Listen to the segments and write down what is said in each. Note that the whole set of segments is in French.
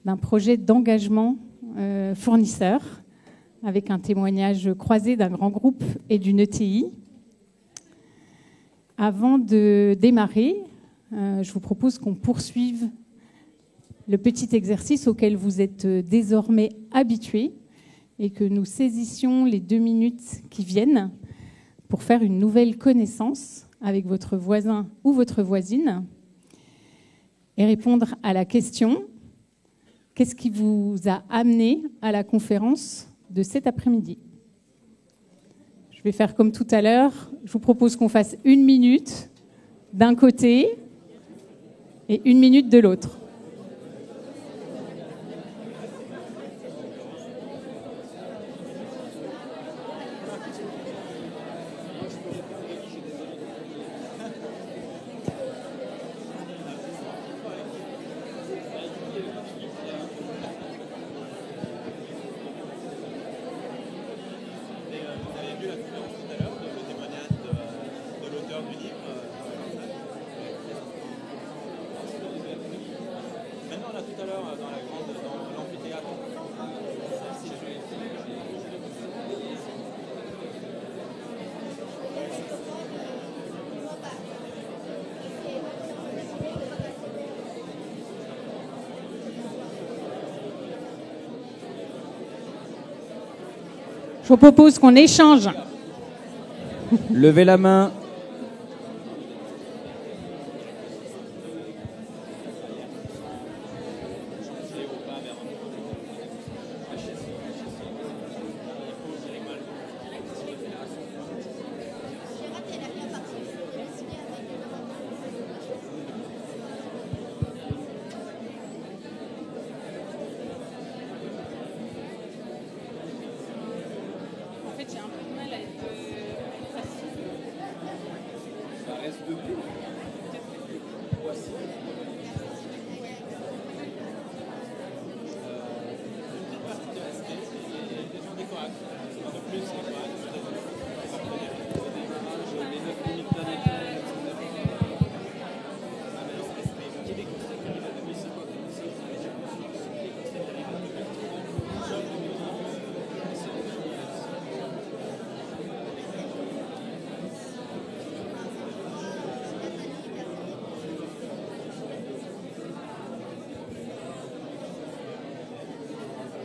d'un projet d'engagement fournisseur, avec un témoignage croisé d'un grand groupe et d'une ETI. Avant de démarrer, je vous propose qu'on poursuive le petit exercice auquel vous êtes désormais habitués et que nous saisissions les 2 minutes qui viennent pour faire une nouvelle connaissance avec votre voisin ou votre voisine et répondre à la question « Qu'est-ce qui vous a amené à la conférence de cet après-midi ?» Je vais faire comme tout à l'heure. Je vous propose qu'on fasse 1 minute d'un côté et 1 minute de l'autre. Je vous propose qu'on échange. Levez la main.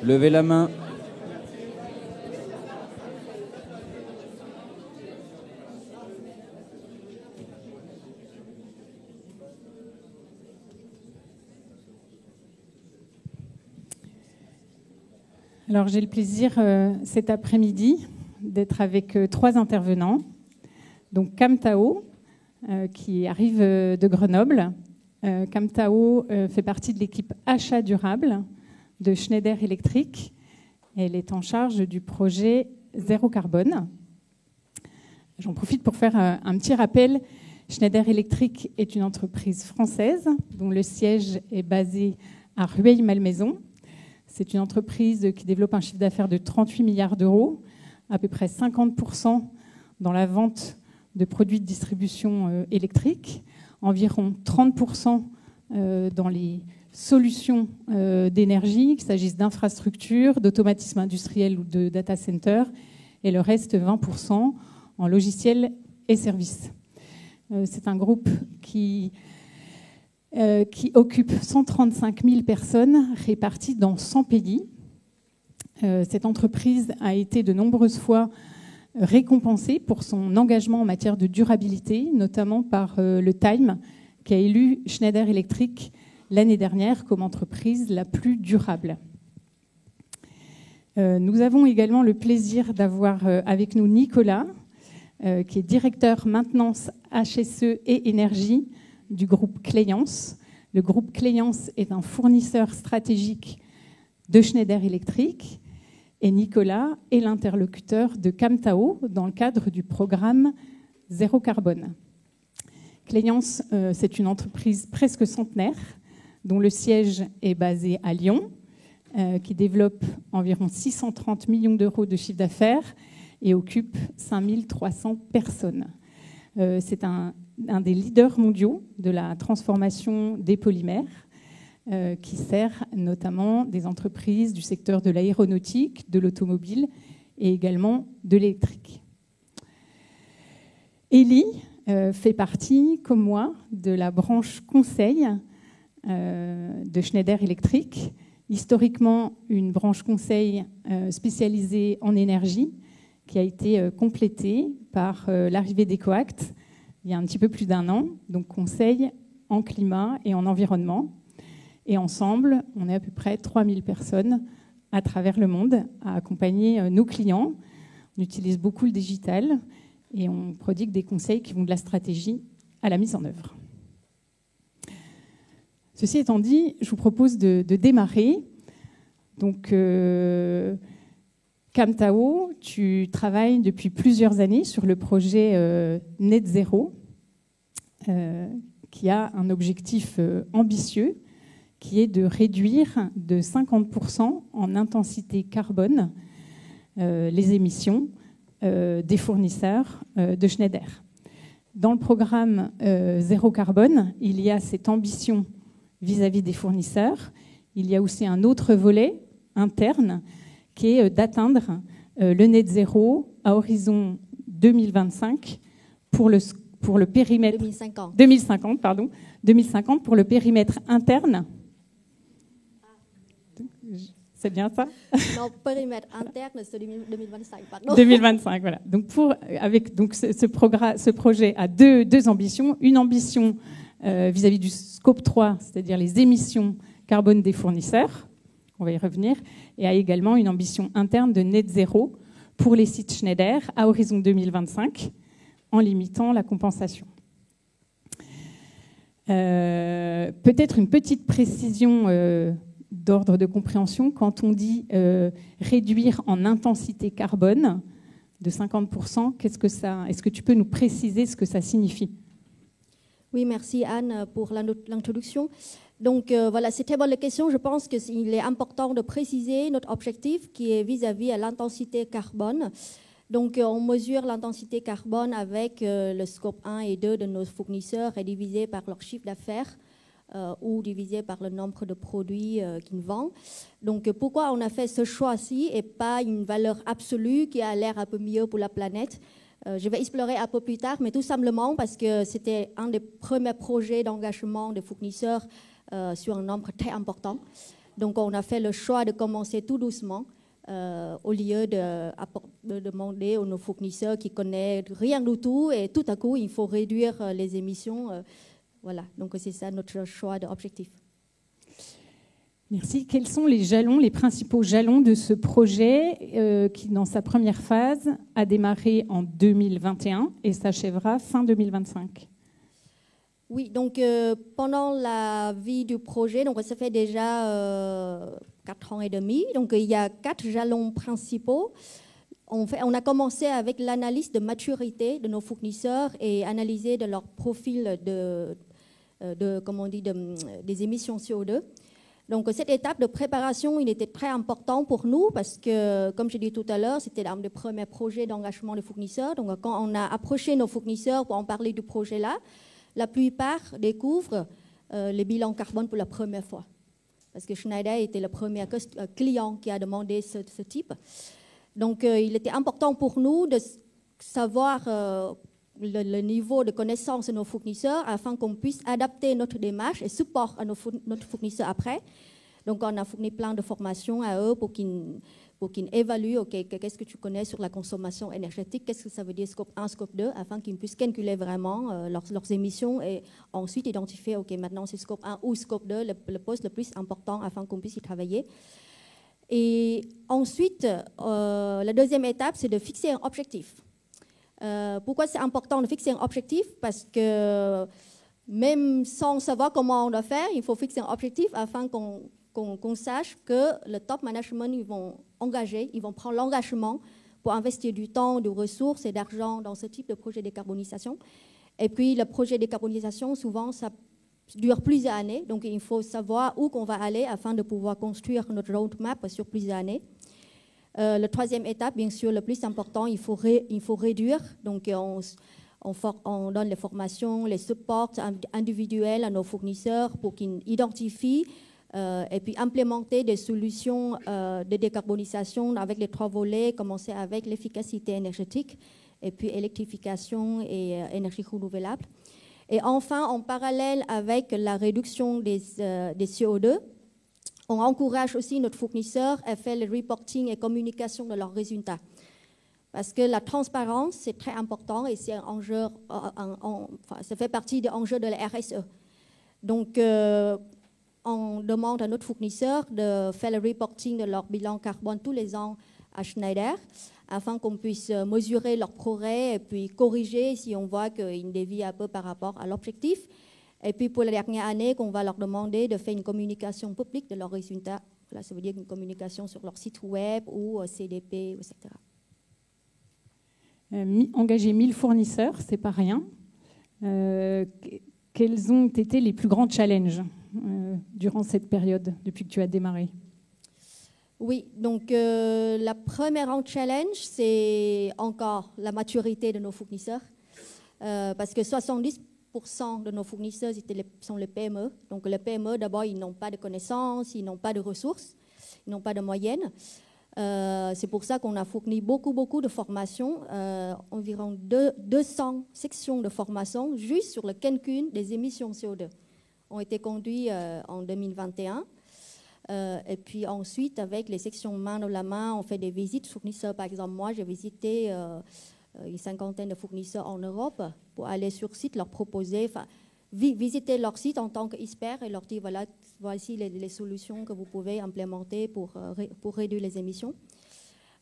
Levez la main. Alors j'ai le plaisir cet après-midi d'être avec 3 intervenants. Donc Cam Tao, qui arrive de Grenoble. Cam Tao fait partie de l'équipe achat durable de Schneider Electric. Elle est en charge du projet Zéro Carbone. J'en profite pour faire un petit rappel. Schneider Electric est une entreprise française dont le siège est basé à Rueil-Malmaison. C'est une entreprise qui développe un chiffre d'affaires de 38 milliards d'euros, à peu près 50% dans la vente de produits de distribution électrique, environ 30% dans les solutions d'énergie, qu'il s'agisse d'infrastructures, d'automatismes industriels ou de data centers, et le reste 20% en logiciels et services. C'est un groupe qui occupe 135 000 personnes réparties dans 100 pays. Cette entreprise a été de nombreuses fois récompensée pour son engagement en matière de durabilité, notamment par le Time, qui a élu Schneider Electric l'année dernière comme entreprise la plus durable. Nous avons également le plaisir d'avoir avec nous Nicolas, qui est directeur maintenance HSE et énergie du groupe Cléance. Le groupe Cléance est un fournisseur stratégique de Schneider Electric et Nicolas est l'interlocuteur de Cam Tao dans le cadre du programme Zéro Carbone. Cléance, c'est une entreprise presque centenaire dont le siège est basé à Lyon, qui développe environ 630 millions d'euros de chiffre d'affaires et occupe 5300 personnes. C'est un des leaders mondiaux de la transformation des polymères. qui sert notamment des entreprises du secteur de l'aéronautique, de l'automobile et également de l'électrique. Elie fait partie, comme moi, de la branche conseil de Schneider Electric, historiquement une branche conseil spécialisée en énergie qui a été complétée par l'arrivée d'EcoAct il y a un petit peu plus d'1 an, donc conseil en climat et en environnement. Et ensemble, on est à peu près 3000 personnes à travers le monde à accompagner nos clients. On utilise beaucoup le digital et on prodigue des conseils qui vont de la stratégie à la mise en œuvre. Ceci étant dit, je vous propose de démarrer. Donc, Camtao, tu travailles depuis plusieurs années sur le projet Net Zero, qui a un objectif ambitieux, qui est de réduire de 50% en intensité carbone les émissions des fournisseurs de Schneider. Dans le programme Zéro Carbone, il y a cette ambition vis-à-vis des fournisseurs. Il y a aussi un autre volet interne qui est d'atteindre le net zéro à horizon 2025 pour le périmètre 2050 pour le périmètre interne. C'est bien ça? Non, périmètre interne, c'est 2025, pardon. 2025, voilà. Donc, ce projet a deux ambitions. Une ambition vis-à-vis du scope 3, c'est-à-dire les émissions carbone des fournisseurs, on va y revenir, et a également une ambition interne de net zéro pour les sites Schneider à horizon 2025, en limitant la compensation. Peut-être une petite précision d'ordre de compréhension, quand on dit réduire en intensité carbone de 50%, est-ce que tu peux nous préciser ce que ça signifie? Oui, merci Anne pour l'introduction. Donc voilà, c'est très bonne la question. Je pense qu'il est important de préciser notre objectif qui est vis-à-vis à l'intensité carbone. Donc on mesure l'intensité carbone avec le scope 1 et 2 de nos fournisseurs et divisé par leur chiffre d'affaires ou divisé par le nombre de produits qu'ils vendent. Donc pourquoi on a fait ce choix-ci et pas une valeur absolue qui a l'air un peu mieux pour la planète? Je vais explorer un peu plus tard, mais tout simplement parce que c'était un des premiers projets d'engagement des fournisseurs sur un nombre très important. Donc on a fait le choix de commencer tout doucement au lieu de demander à nos fournisseurs qui ne connaissent rien du tout et tout à coup il faut réduire les émissions. Voilà, donc c'est ça notre choix d'objectif. Merci. Quels sont les principaux jalons de ce projet qui, dans sa première phase, a démarré en 2021 et s'achèvera fin 2025? Oui, donc pendant la vie du projet, donc ça fait déjà 4 ans et demi, donc il y a 4 jalons principaux. On a commencé avec l'analyse de maturité de nos fournisseurs et analyser de leur profil des émissions CO2. Donc cette étape de préparation, il était très important pour nous parce que, comme je l'ai dit tout à l'heure, c'était l'un des premiers projets d'engagement des fournisseurs. Donc quand on a approché nos fournisseurs pour en parler du projet-là, la plupart découvrent le bilan carbone pour la première fois. Parce que Schneider était le premier client qui a demandé ce type. Donc il était important pour nous de savoir le niveau de connaissance de nos fournisseurs afin qu'on puisse adapter notre démarche et support à notre fournisseur après. Donc on a fourni plein de formations à eux pour qu'ils évaluent qu'est-ce que tu connais sur la consommation énergétique, qu'est-ce que ça veut dire scope 1, scope 2, afin qu'ils puissent calculer vraiment leurs émissions et ensuite identifier, maintenant c'est scope 1 ou scope 2, le poste le plus important afin qu'on puisse y travailler. Et ensuite, la deuxième étape, c'est de fixer un objectif. Pourquoi c'est important de fixer un objectif? Parce que même sans savoir comment on doit faire, il faut fixer un objectif afin qu'on sache que le top management, ils vont prendre l'engagement pour investir du temps, des ressources et d'argent dans ce type de projet de décarbonisation. Et puis, le projet de décarbonisation, souvent, ça dure plusieurs années. Donc, il faut savoir où qu'on va aller afin de pouvoir construire notre roadmap sur plusieurs années. La troisième étape, bien sûr, le plus important, il faut réduire. Donc, on donne les formations, les supports individuels à nos fournisseurs pour qu'ils identifient et puis implémenter des solutions de décarbonisation avec les 3 volets, commencer avec l'efficacité énergétique, et puis électrification et énergie renouvelable. Et enfin, en parallèle avec la réduction des CO2, on encourage aussi notre fournisseur à faire le reporting et communication de leurs résultats. Parce que la transparence, c'est très important et c'est un enjeu, ça fait partie des enjeux de la RSE. Donc, on demande à notre fournisseur de faire le reporting de leur bilan carbone tous les ans à Schneider, afin qu'on puisse mesurer leur progrès et puis corriger si on voit qu'ils dévient un peu par rapport à l'objectif. Et puis pour la dernière année, qu'on va leur demander de faire une communication publique de leurs résultats. Là, ça veut dire une communication sur leur site web ou CDP, etc. Engager 1000 fournisseurs, c'est pas rien. Quels ont été les plus grands challenges durant cette période, depuis que tu as démarré? Oui, donc la première en challenge, c'est encore la maturité de nos fournisseurs. Parce que 70% de nos fournisseurs sont les PME. Donc les PME, d'abord, ils n'ont pas de connaissances, ils n'ont pas de ressources, ils n'ont pas de moyens. C'est pour ça qu'on a fourni beaucoup de formations, environ 200 sections de formation juste sur le calcul des émissions CO2 ont été conduites en 2021. Et puis ensuite, avec les sections main dans la main, on fait des visites fournisseurs. Par exemple, moi, j'ai visité une 50aine de fournisseurs en Europe pour aller sur site, leur proposer, visiter leur site en tant qu'expert et leur dire, voilà, voici les solutions que vous pouvez implémenter pour réduire les émissions.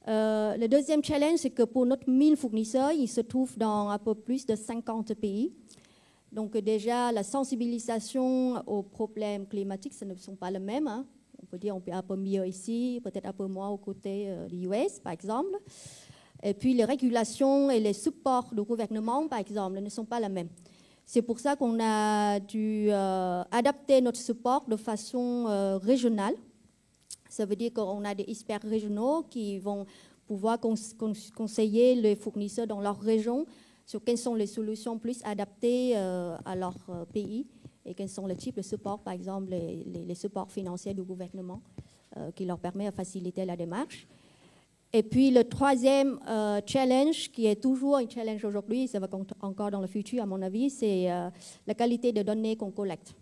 Le deuxième challenge, c'est que pour notre 1000 fournisseurs, ils se trouvent dans un peu plus de 50 pays. Donc déjà, la sensibilisation aux problèmes climatiques, ce ne sont pas les mêmes. Hein. On peut dire on peut un peu mieux ici, peut-être un peu moins aux côtés des US, par exemple. Et puis les régulations et les supports du gouvernement, par exemple, ne sont pas les mêmes. C'est pour ça qu'on a dû adapter notre support de façon régionale. Ça veut dire qu'on a des experts régionaux qui vont pouvoir conseiller les fournisseurs dans leur région sur quelles sont les solutions plus adaptées à leur pays et quels sont les types de supports, par exemple les supports financiers du gouvernement qui leur permet de faciliter la démarche. Et puis le troisième challenge, qui est toujours un challenge aujourd'hui, ça va encore dans le futur à mon avis, c'est la qualité des données qu'on collecte.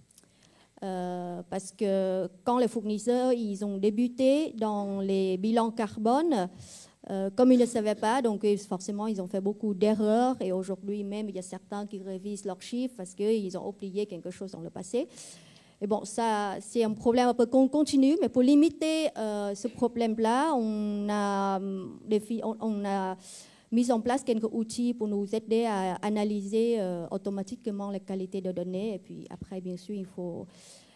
Parce que quand les fournisseurs ils ont débuté dans les bilans carbone, comme ils ne savaient pas, donc forcément ils ont fait beaucoup d'erreurs et aujourd'hui même il y a certains qui révisent leurs chiffres parce qu'ils ont oublié quelque chose dans le passé. Et bon, ça c'est un problème un peu continu, mais pour limiter ce problème-là, on a mis en place quelques outils pour nous aider à analyser automatiquement la qualité de données. Et puis après, bien sûr, il faut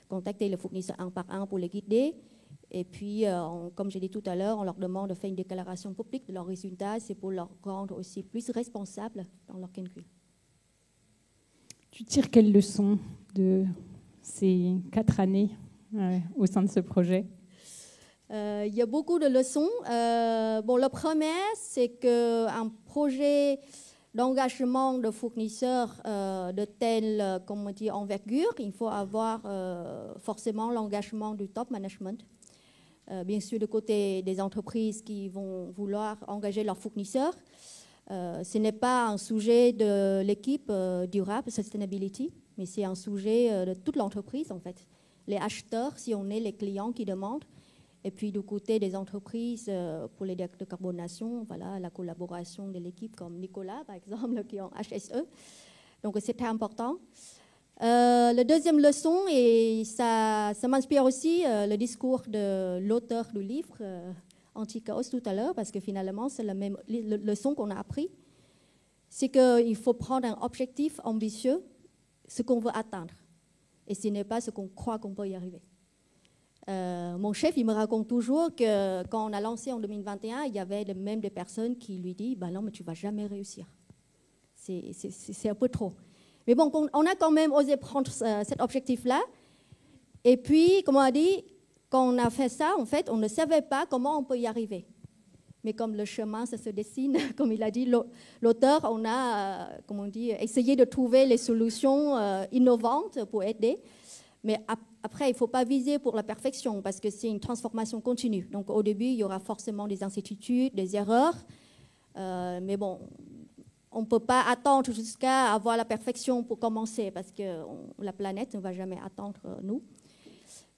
contacter les fournisseurs un par un pour les guider. Et puis, comme j'ai dit tout à l'heure, on leur demande de faire une déclaration publique de leurs résultats. C'est pour leur rendre aussi plus responsables dans leur calcul. Tu tires quelles leçons de ces 4 années au sein de ce projet? Il y a beaucoup de leçons. Bon, la première, c'est qu'un projet d'engagement de fournisseurs de telle envergure, il faut avoir forcément l'engagement du top management. Bien sûr, du côté des entreprises qui vont vouloir engager leurs fournisseurs, ce n'est pas un sujet de l'équipe durable, sustainability, mais c'est un sujet de toute l'entreprise en fait. Les acheteurs, si on est les clients qui demandent, et puis du côté des entreprises pour les décarbonations, voilà, la collaboration de l'équipe comme Nicolas par exemple qui est en HSE. Donc c'est très important. La deuxième leçon, et ça m'inspire aussi le discours de l'auteur du livre, Anti-Chaos tout à l'heure, parce que finalement c'est la même leçon qu'on a appris, c'est qu'il faut prendre un objectif ambitieux, ce qu'on veut atteindre, et ce n'est pas ce qu'on croit qu'on peut y arriver. Mon chef, il me raconte toujours que quand on a lancé en 2021, il y avait même des personnes qui lui disent bah non, mais tu ne vas jamais réussir. C'est un peu trop. Mais bon, on a quand même osé prendre cet objectif-là. Et puis, comme on a dit, quand on a fait ça, en fait, on ne savait pas comment on peut y arriver. Mais comme le chemin, ça se dessine, comme il a dit l'auteur, on a, essayé de trouver les solutions innovantes pour aider. Mais après, il ne faut pas viser pour la perfection parce que c'est une transformation continue. Donc au début, il y aura forcément des incertitudes, des erreurs. Mais bon, on ne peut pas attendre jusqu'à avoir la perfection pour commencer parce que la planète ne va jamais attendre nous.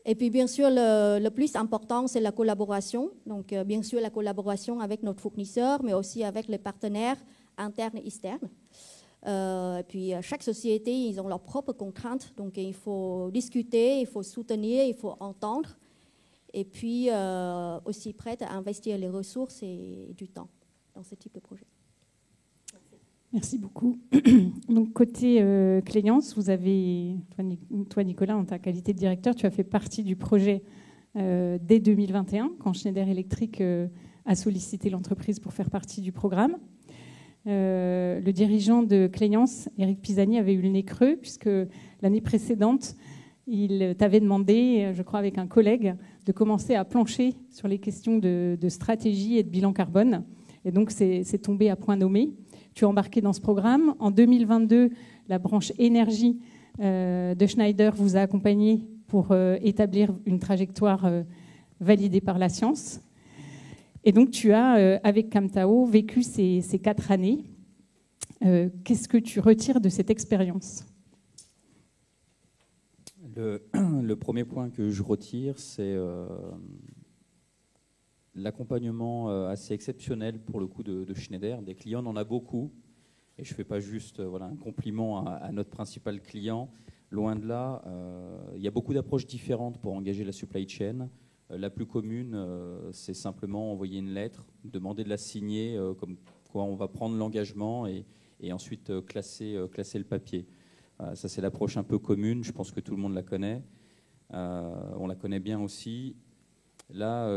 Et puis bien sûr, le plus important, c'est la collaboration. Donc bien sûr, la collaboration avec notre fournisseur, mais aussi avec les partenaires internes et externes. Et puis chaque société, ils ont leurs propres contraintes. Donc il faut discuter, il faut soutenir, il faut entendre. Et puis aussi prête à investir les ressources et du temps dans ce type de projet. Merci beaucoup. Donc, côté Cléance, vous avez, toi Nicolas, en ta qualité de directeur, tu as fait partie du projet dès 2021, quand Schneider Electric a sollicité l'entreprise pour faire partie du programme. Le dirigeant de Cléance, Eric Pisani, avait eu le nez creux, puisque l'année précédente, il t'avait demandé, je crois avec un collègue, de commencer à plancher sur les questions de stratégie et de bilan carbone. Et donc, c'est tombé à point nommé. Tu es embarqué dans ce programme. En 2022, la branche énergie de Schneider vous a accompagné pour établir une trajectoire validée par la science. Et donc, tu as, avec Camtao, vécu ces 4 années. Qu'est-ce que tu retires de cette expérience ? Le premier point que je retire, c'est l'accompagnement assez exceptionnel pour le coup de Schneider. Des clients, on en a beaucoup. Et je ne fais pas juste un compliment à notre principal client. Loin de là, il y a beaucoup d'approches différentes pour engager la supply chain. La plus commune, c'est simplement envoyer une lettre, demander de la signer, comme quoi on va prendre l'engagement et ensuite classer le papier. Ça, c'est l'approche un peu commune. Je pense que tout le monde la connaît. On la connaît bien aussi. Là,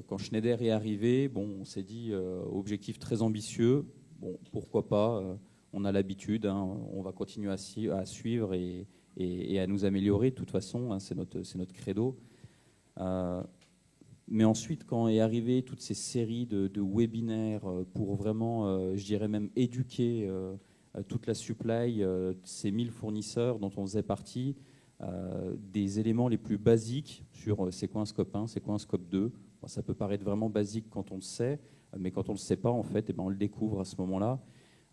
quand Schneider est arrivé, on s'est dit objectif très ambitieux. Bon, pourquoi pas, on a l'habitude, on va continuer à suivre et à nous améliorer. De toute façon, c'est notre credo. Mais ensuite, quand est arrivé toutes ces séries de webinaires pour vraiment, je dirais même éduquer toute la supply, ces 1000 fournisseurs dont on faisait partie, des éléments les plus basiques sur c'est quoi un scope 1, c'est quoi un scope 2. Bon, ça peut paraître vraiment basique quand on le sait, mais quand on ne le sait pas, en fait, on le découvre à ce moment-là.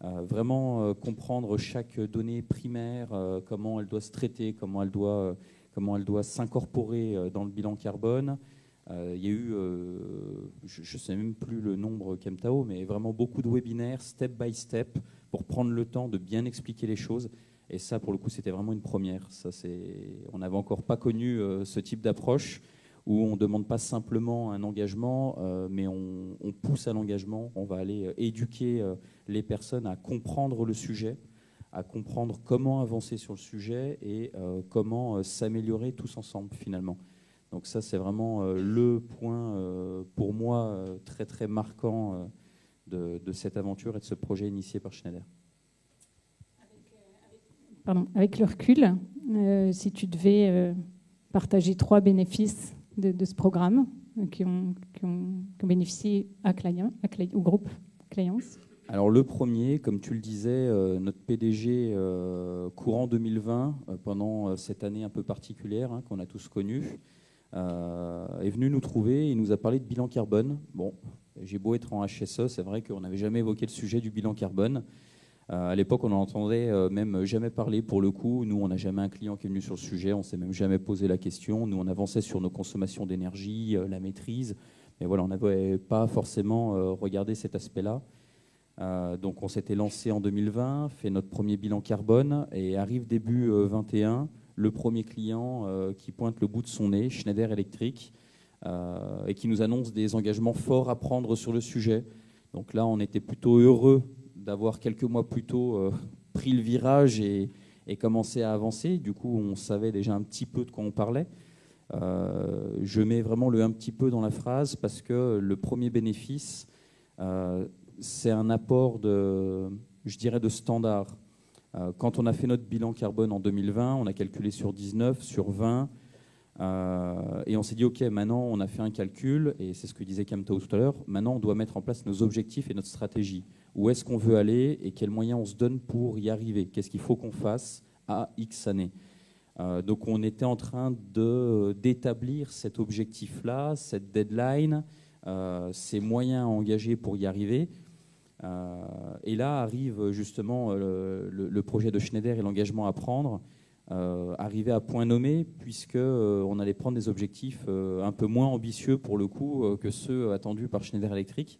Vraiment comprendre chaque donnée primaire, comment elle doit se traiter, comment elle doit s'incorporer dans le bilan carbone. Il y a eu, je ne sais même plus le nombre Camtao, mais vraiment beaucoup de webinaires, step by step, pour prendre le temps de bien expliquer les choses. Et ça, pour le coup, c'était vraiment une première. On n'avait encore pas connu ce type d'approche où on ne demande pas simplement un engagement, mais on pousse à l'engagement. On va aller éduquer les personnes à comprendre le sujet, à comprendre comment avancer sur le sujet et comment s'améliorer tous ensemble, finalement. Donc ça, c'est vraiment le point, pour moi, très, très marquant de cette aventure et de ce projet initié par Schneider. Avec le recul, si tu devais partager 3 bénéfices de ce programme qui ont bénéficié au groupe Cléance. Alors le premier, comme tu le disais, notre PDG courant 2020, pendant cette année un peu particulière qu'on a tous connue, est venu nous trouver et nous a parlé de bilan carbone. Bon, j'ai beau être en HSE, c'est vrai qu'on n'avait jamais évoqué le sujet du bilan carbone. À l'époque, on n'en entendait même jamais parler pour le coup. Nous, on n'a jamais un client qui est venu sur le sujet, on ne s'est même jamais posé la question. Nous, on avançait sur nos consommations d'énergie, la maîtrise. Mais voilà, on n'avait pas forcément regardé cet aspect-là. Donc, on s'était lancé en 2020, fait notre premier bilan carbone et arrive début 2021, le premier client qui pointe le bout de son nez, Schneider Electric, et qui nous annonce des engagements forts à prendre sur le sujet. Donc là, on était plutôt heureux d'avoir quelques mois plus tôt pris le virage et commencé à avancer. Du coup, on savait déjà un petit peu de quoi on parlait. Je mets vraiment le un petit peu dans la phrase parce que le premier bénéfice, c'est un apport de standard. Quand on a fait notre bilan carbone en 2020, on a calculé sur 19, sur 20, et on s'est dit, OK, maintenant on a fait un calcul, et c'est ce que disait Camtao tout à l'heure, maintenant on doit mettre en place nos objectifs et notre stratégie. Où est-ce qu'on veut aller et quels moyens on se donne pour y arriver? Qu'est-ce qu'il faut qu'on fasse à X années? Donc on était en train d'établir cet objectif-là, cette deadline, ces moyens à engager pour y arriver. Et là arrive justement le projet de Schneider et l'engagement à prendre, arrivé à point nommé, puisqu'on allait prendre des objectifs un peu moins ambitieux pour le coup que ceux attendus par Schneider Electric.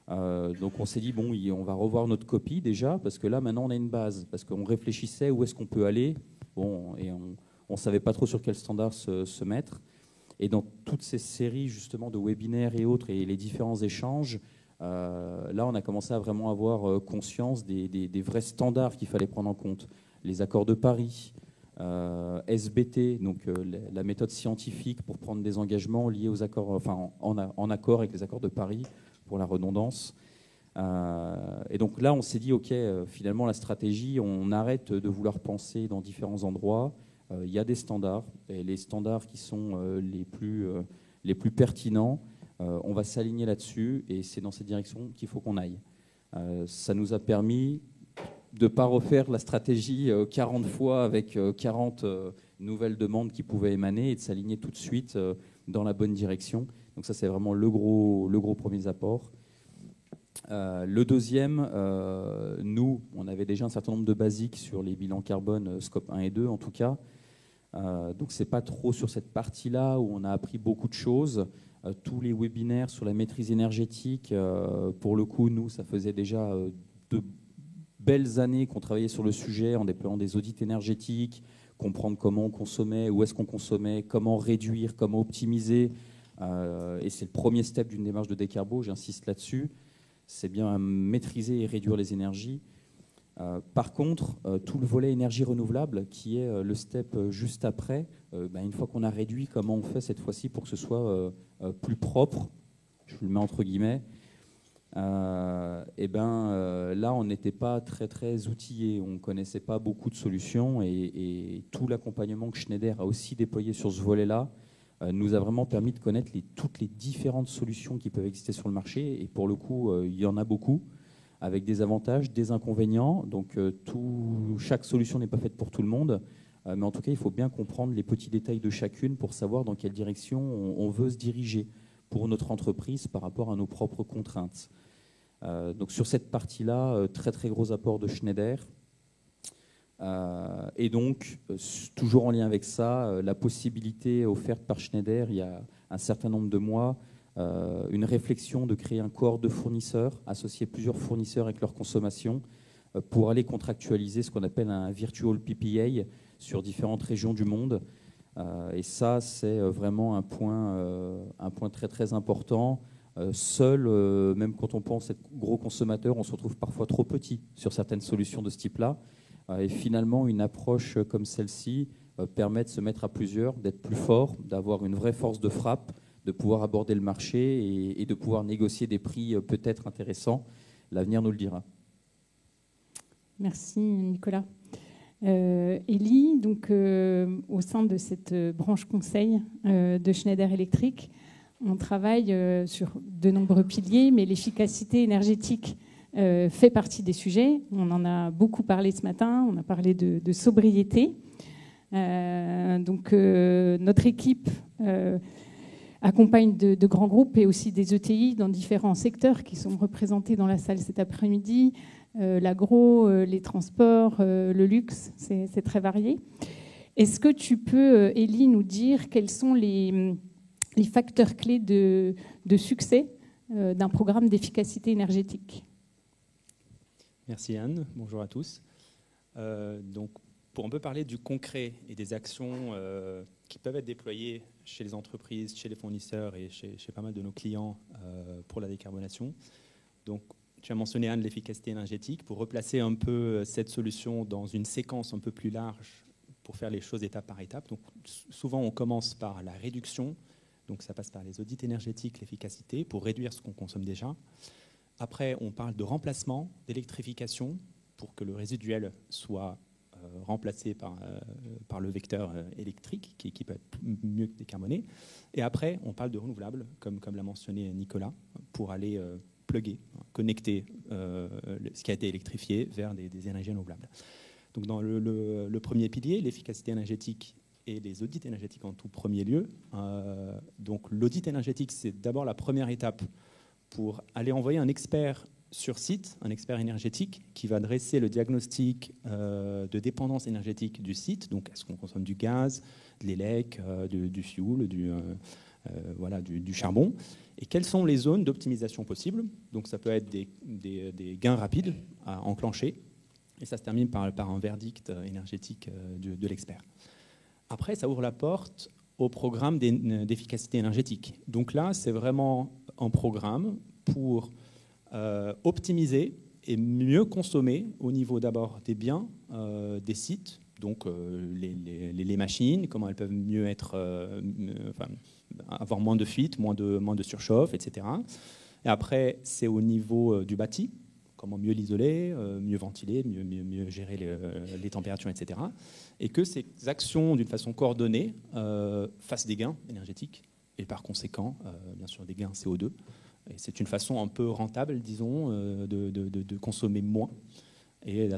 Donc on s'est dit, bon, on va revoir notre copie déjà, parce que là maintenant on a une base, parce qu'on réfléchissait où est-ce qu'on peut aller, bon, et on ne savait pas trop sur quel standard se mettre. Et dans toutes ces séries justement de webinaires et autres, et les différents échanges, là on a commencé à vraiment avoir conscience des vrais standards qu'il fallait prendre en compte. Les accords de Paris, SBT, donc la méthode scientifique pour prendre des engagements liés aux accords, enfin en accord avec les accords de Paris, pour la redondance. Et donc là, on s'est dit, OK, finalement, la stratégie, on arrête de vouloir penser dans différents endroits. Il y a des standards, et les standards qui sont les plus pertinents, on va s'aligner là-dessus, et c'est dans cette direction qu'il faut qu'on aille. Ça nous a permis de ne pas refaire la stratégie 40 fois avec 40 nouvelles demandes qui pouvaient émaner, et de s'aligner tout de suite dans la bonne direction. Donc ça, c'est vraiment le gros premier apport. Le deuxième, nous, on avait déjà un certain nombre de basiques sur les bilans carbone, scope 1 et 2 en tout cas. Donc c'est pas trop sur cette partie-là où on a appris beaucoup de choses. Tous les webinaires sur la maîtrise énergétique, pour le coup, nous, ça faisait déjà de belles années qu'on travaillait sur le sujet en déployant des audits énergétiques, comprendre comment on consommait, où est-ce qu'on consommait, comment réduire, comment optimiser. Et c'est le premier step d'une démarche de décarbo, j'insiste là-dessus. C'est bien maîtriser et réduire les énergies. Par contre, tout le volet énergie renouvelable, qui est le step juste après, une fois qu'on a réduit, comment on fait cette fois-ci pour que ce soit plus propre, je le mets entre guillemets, là, on n'était pas très outillé, on ne connaissait pas beaucoup de solutions, et tout l'accompagnement que Schneider a aussi déployé sur ce volet-là nous a vraiment permis de connaître toutes les différentes solutions qui peuvent exister sur le marché. Et pour le coup, il y en a beaucoup, avec des avantages, des inconvénients. Donc chaque solution n'est pas faite pour tout le monde. Mais en tout cas, il faut bien comprendre les petits détails de chacune pour savoir dans quelle direction on veut se diriger pour notre entreprise par rapport à nos propres contraintes. Donc sur cette partie-là, très gros apport de Schneider. Et donc, toujours en lien avec ça, la possibilité offerte par Schneider il y a un certain nombre de mois, une réflexion de créer un corps de fournisseurs, associer plusieurs fournisseurs avec leur consommation, pour aller contractualiser ce qu'on appelle un virtual PPA sur différentes régions du monde. Et ça, c'est vraiment un point très important. Seul, même quand on pense être gros consommateur, on se retrouve parfois trop petit sur certaines solutions de ce type-là. Et finalement, une approche comme celle-ci permet de se mettre à plusieurs, d'être plus fort, d'avoir une vraie force de frappe, de pouvoir aborder le marché et de pouvoir négocier des prix peut-être intéressants. L'avenir nous le dira. Merci Nicolas. Élie, donc, au sein de cette branche conseil de Schneider Electric, on travaille sur de nombreux piliers, mais l'efficacité énergétique fait partie des sujets. On en a beaucoup parlé ce matin, on a parlé de sobriété. Donc notre équipe accompagne de grands groupes et aussi des ETI dans différents secteurs qui sont représentés dans la salle cet après-midi. L'agro, les transports, le luxe, c'est très varié. Est-ce que tu peux, Élie, nous dire quels sont les facteurs clés de succès d'un programme d'efficacité énergétique ? Merci Anne, bonjour à tous. Donc, pour un peu parler du concret et des actions qui peuvent être déployées chez les entreprises, chez les fournisseurs et chez pas mal de nos clients pour la décarbonation. Donc, tu as mentionné Anne l'efficacité énergétique. Pour replacer un peu cette solution dans une séquence un peu plus large pour faire les choses étape par étape. Donc, souvent, on commence par la réduction. Donc, ça passe par les audits énergétiques, l'efficacité, pour réduire ce qu'on consomme déjà. Après, on parle de remplacement, d'électrification, pour que le résiduel soit remplacé par le vecteur électrique, qui peut être mieux décarboné. Et après, on parle de renouvelables, comme l'a mentionné Nicolas, pour aller plugger, connecter ce qui a été électrifié vers des énergies renouvelables. Donc dans le premier pilier, l'efficacité énergétique et les audits énergétiques en tout premier lieu. Donc l'audit énergétique, c'est d'abord la première étape pour aller envoyer un expert sur site, un expert énergétique qui va dresser le diagnostic de dépendance énergétique du site. Donc est-ce qu'on consomme du gaz, de l'élec, du fioul, du charbon, et quelles sont les zones d'optimisation possibles. Donc ça peut être des gains rapides à enclencher, et ça se termine par un verdict énergétique de l'expert. Après, ça ouvre la porte au programme d'efficacité énergétique. Donc là, c'est vraiment un programme pour optimiser et mieux consommer au niveau d'abord des biens, des sites, donc les machines, comment elles peuvent mieux être, avoir moins de fuites, moins de surchauffe, etc. Et après, c'est au niveau du bâti, comment mieux l'isoler, mieux ventiler, mieux gérer les températures, etc. Et que ces actions, d'une façon coordonnée, fassent des gains énergétiques et par conséquent, bien sûr, des gains CO2. Et c'est une façon un peu rentable, disons, de consommer moins et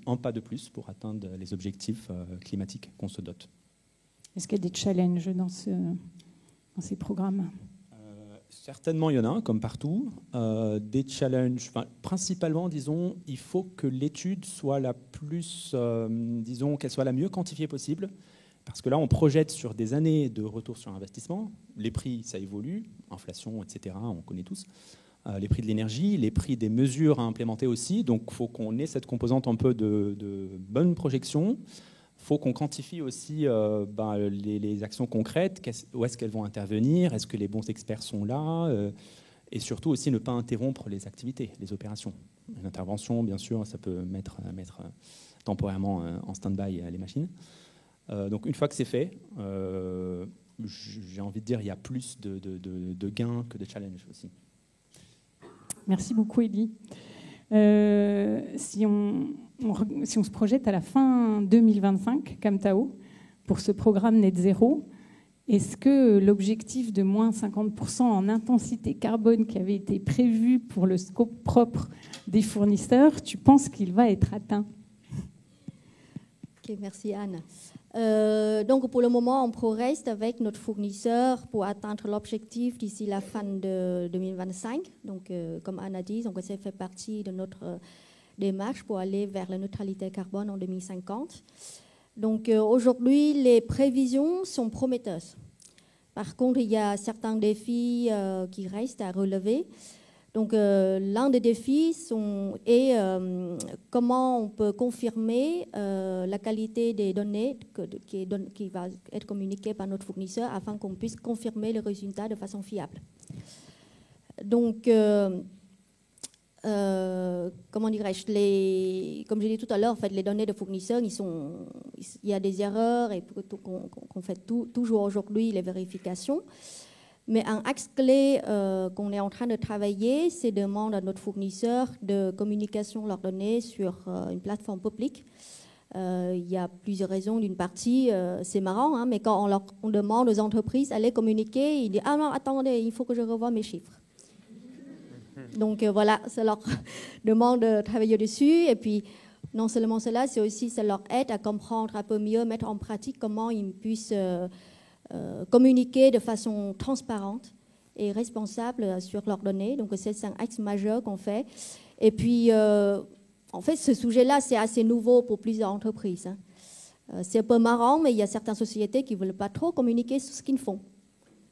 un pas de plus pour atteindre les objectifs climatiques qu'on se dote. Est-ce qu'il y a des challenges dans ces programmes ? Certainement, il y en a un, comme partout. Des challenges, principalement, disons, il faut que l'étude soit la plus, disons, qu'elle soit la mieux quantifiée possible. Parce que là, on projette sur des années de retour sur investissement. Les prix, ça évolue, inflation, etc., on connaît tous. Les prix de l'énergie, les prix des mesures à implémenter aussi. Donc, il faut qu'on ait cette composante un peu de bonne projection. Il faut qu'on quantifie aussi les actions concrètes. Où est-ce qu'elles vont intervenir? Est-ce que les bons experts sont là? Et surtout aussi ne pas interrompre les activités, les opérations. Une intervention, bien sûr, ça peut mettre temporairement en stand-by les machines. Donc une fois que c'est fait, j'ai envie de dire il y a plus de gains que de challenges aussi. Merci beaucoup, Élie. Si on se projette à la fin 2025, Camtao, pour ce programme Net Zéro, est-ce que l'objectif de moins 50% en intensité carbone qui avait été prévu pour le scope propre des fournisseurs, tu penses qu'il va être atteint ? Ok, merci Anne. Donc pour le moment, on progresse avec notre fournisseur pour atteindre l'objectif d'ici la fin de 2025. Donc comme Anne a dit, donc ça fait partie de notre démarche pour aller vers la neutralité carbone en 2050. Donc aujourd'hui, les prévisions sont prometteuses. Par contre, il y a certains défis qui restent à relever. Donc, l'un des défis est comment on peut confirmer la qualité des données qui va être communiquée par notre fournisseur afin qu'on puisse confirmer le résultat de façon fiable. Donc, comment dirais-je, comme je l'ai dit tout à l'heure, en fait, les données de fournisseurs, il y a des erreurs et qu'on fait toujours aujourd'hui les vérifications. Mais un axe clé qu'on est en train de travailler, c'est de demander à notre fournisseur de communication leurs données sur une plateforme publique. Il y a plusieurs raisons. D'une partie, c'est marrant, hein, mais quand on demande aux entreprises d'aller communiquer, ils disent « Ah non, attendez, il faut que je revoie mes chiffres ». Donc voilà, ça leur demande de travailler dessus. Et puis, non seulement cela, c'est aussi, ça leur aide à comprendre un peu mieux, mettre en pratique comment ils puissent communiquer de façon transparente et responsable sur leurs données. Donc c'est un axe majeur qu'on fait. Et puis, en fait, ce sujet-là, c'est assez nouveau pour plusieurs entreprises. Hein. C'est un peu marrant, mais il y a certaines sociétés qui ne veulent pas trop communiquer sur ce qu'ils font.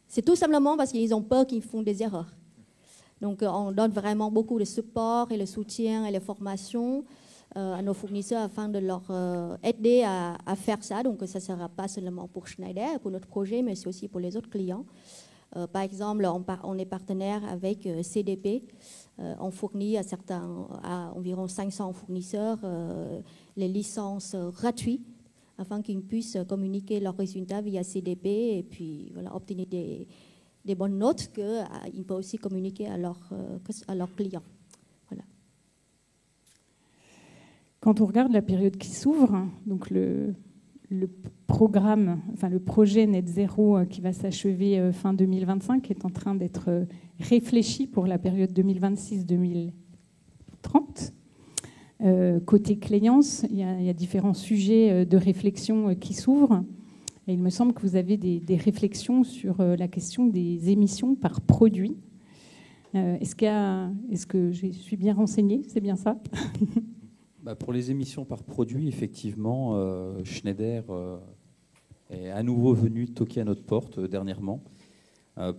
C'est tout simplement parce qu'ils ont peur qu'ils font des erreurs. Donc on donne vraiment beaucoup de support et le soutien et les formations à nos fournisseurs afin de leur aider à faire ça. Donc ça ne sera pas seulement pour Schneider, pour notre projet, mais c'est aussi pour les autres clients. Par exemple, on est partenaire avec CDP. On fournit à environ 500 fournisseurs les licences gratuites afin qu'ils puissent communiquer leurs résultats via CDP et puis voilà, obtenir des bonnes notes qu'ils peuvent aussi communiquer à leurs clients. Voilà. Quand on regarde la période qui s'ouvre, donc le programme, enfin le projet Net Zéro qui va s'achever fin 2025 est en train d'être réfléchi pour la période 2026-2030. Côté Cléance, il y a différents sujets de réflexion qui s'ouvrent. Et il me semble que vous avez des réflexions sur la question des émissions par produit. Est-ce que je suis bien renseignée? C'est bien ça? Pour les émissions par produit, effectivement, Schneider est à nouveau venu toquer à notre porte dernièrement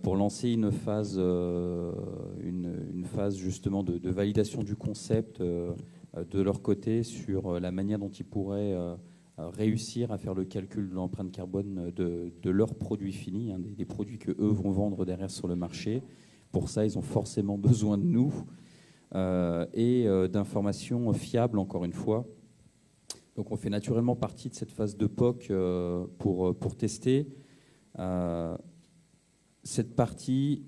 pour lancer une phase justement de validation du concept de leur côté sur la manière dont ils pourraient réussir à faire le calcul de l'empreinte carbone de leurs produits finis, hein, des produits qu'eux vont vendre derrière sur le marché. Pour ça, ils ont forcément besoin de nous et d'informations fiables, encore une fois. Donc on fait naturellement partie de cette phase de POC pour tester. Cette partie,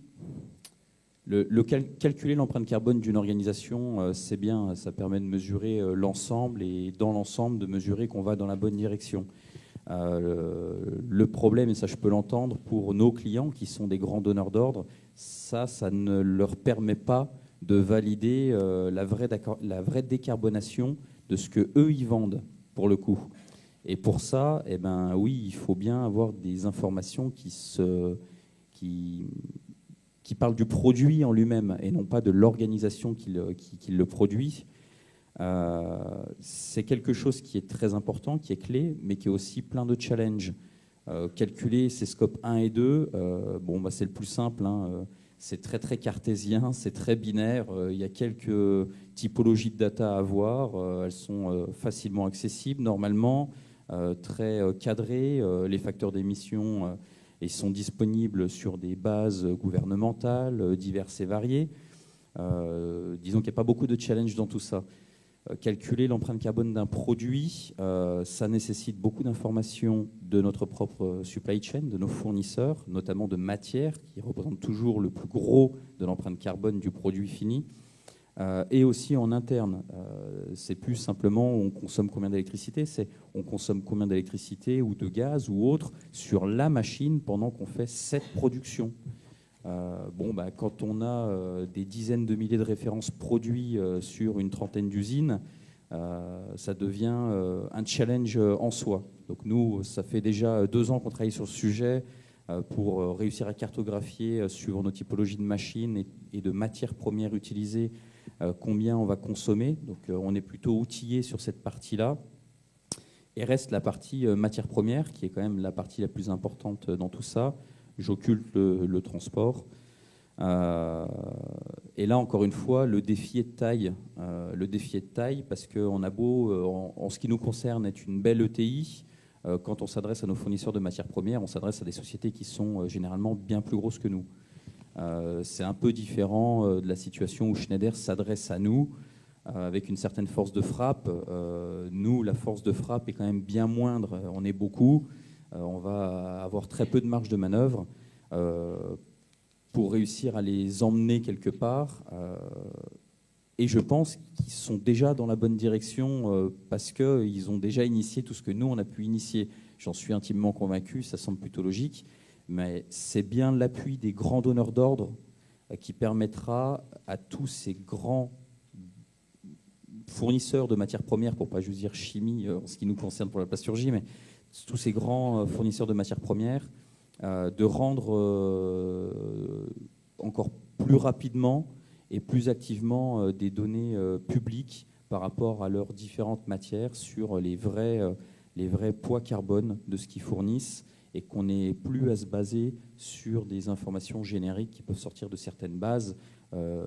calculer l'empreinte carbone d'une organisation, c'est bien, ça permet de mesurer l'ensemble et dans l'ensemble de mesurer qu'on va dans la bonne direction. Le problème, et ça je peux l'entendre, pour nos clients qui sont des grands donneurs d'ordre, ça ne leur permet pas de valider la vraie décarbonation de ce qu'eux ils vendent pour le coup. Et pour ça, eh ben, oui, il faut bien avoir des informations qui parlent du produit en lui-même et non pas de l'organisation qui le produit. C'est quelque chose qui est très important, qui est clé, mais qui est aussi plein de challenges. Calculer ces scopes 1 et 2, c'est le plus simple, hein, c'est très très cartésien, c'est très binaire, il y a quelques typologies de data à avoir, elles sont facilement accessibles normalement, très cadrées, les facteurs d'émission ils sont disponibles sur des bases gouvernementales diverses et variées. Disons qu'il n'y a pas beaucoup de challenges dans tout ça. Calculer l'empreinte carbone d'un produit, ça nécessite beaucoup d'informations de notre propre supply chain, de nos fournisseurs, notamment de matières, qui représentent toujours le plus gros de l'empreinte carbone du produit fini, et aussi en interne. C'est plus simplement on consomme combien d'électricité, c'est on consomme combien d'électricité ou de gaz ou autre sur la machine pendant qu'on fait cette production. Quand on a des dizaines de milliers de références produits sur une trentaine d'usines, ça devient un challenge en soi. Donc nous, ça fait déjà 2 ans qu'on travaille sur ce sujet pour réussir à cartographier, suivant nos typologies de machines et de matières premières utilisées, combien on va consommer. Donc on est plutôt outillé sur cette partie-là. Et reste la partie matières premières, qui est quand même la partie la plus importante dans tout ça. J'occulte le transport. Et là, encore une fois, le défi est de taille. Parce qu'on a beau, en ce qui nous concerne, être une belle ETI, quand on s'adresse à nos fournisseurs de matières premières, on s'adresse à des sociétés qui sont généralement bien plus grosses que nous. C'est un peu différent de la situation où Schneider s'adresse à nous avec une certaine force de frappe. Nous, la force de frappe est quand même bien moindre. On est beaucoup. On va avoir très peu de marge de manœuvre pour réussir à les emmener quelque part. Et je pense qu'ils sont déjà dans la bonne direction parce qu'ils ont déjà initié tout ce que nous, on a pu initier. J'en suis intimement convaincu, ça semble plutôt logique. Mais c'est bien l'appui des grands donneurs d'ordre qui permettra à tous ces grands fournisseurs de matières premières, pour ne pas juste dire chimie en ce qui nous concerne pour la plasturgie, mais tous ces grands fournisseurs de matières premières, de rendre encore plus rapidement et plus activement des données publiques par rapport à leurs différentes matières sur les vrais poids carbone de ce qu'ils fournissent et qu'on n'ait plus à se baser sur des informations génériques qui peuvent sortir de certaines bases,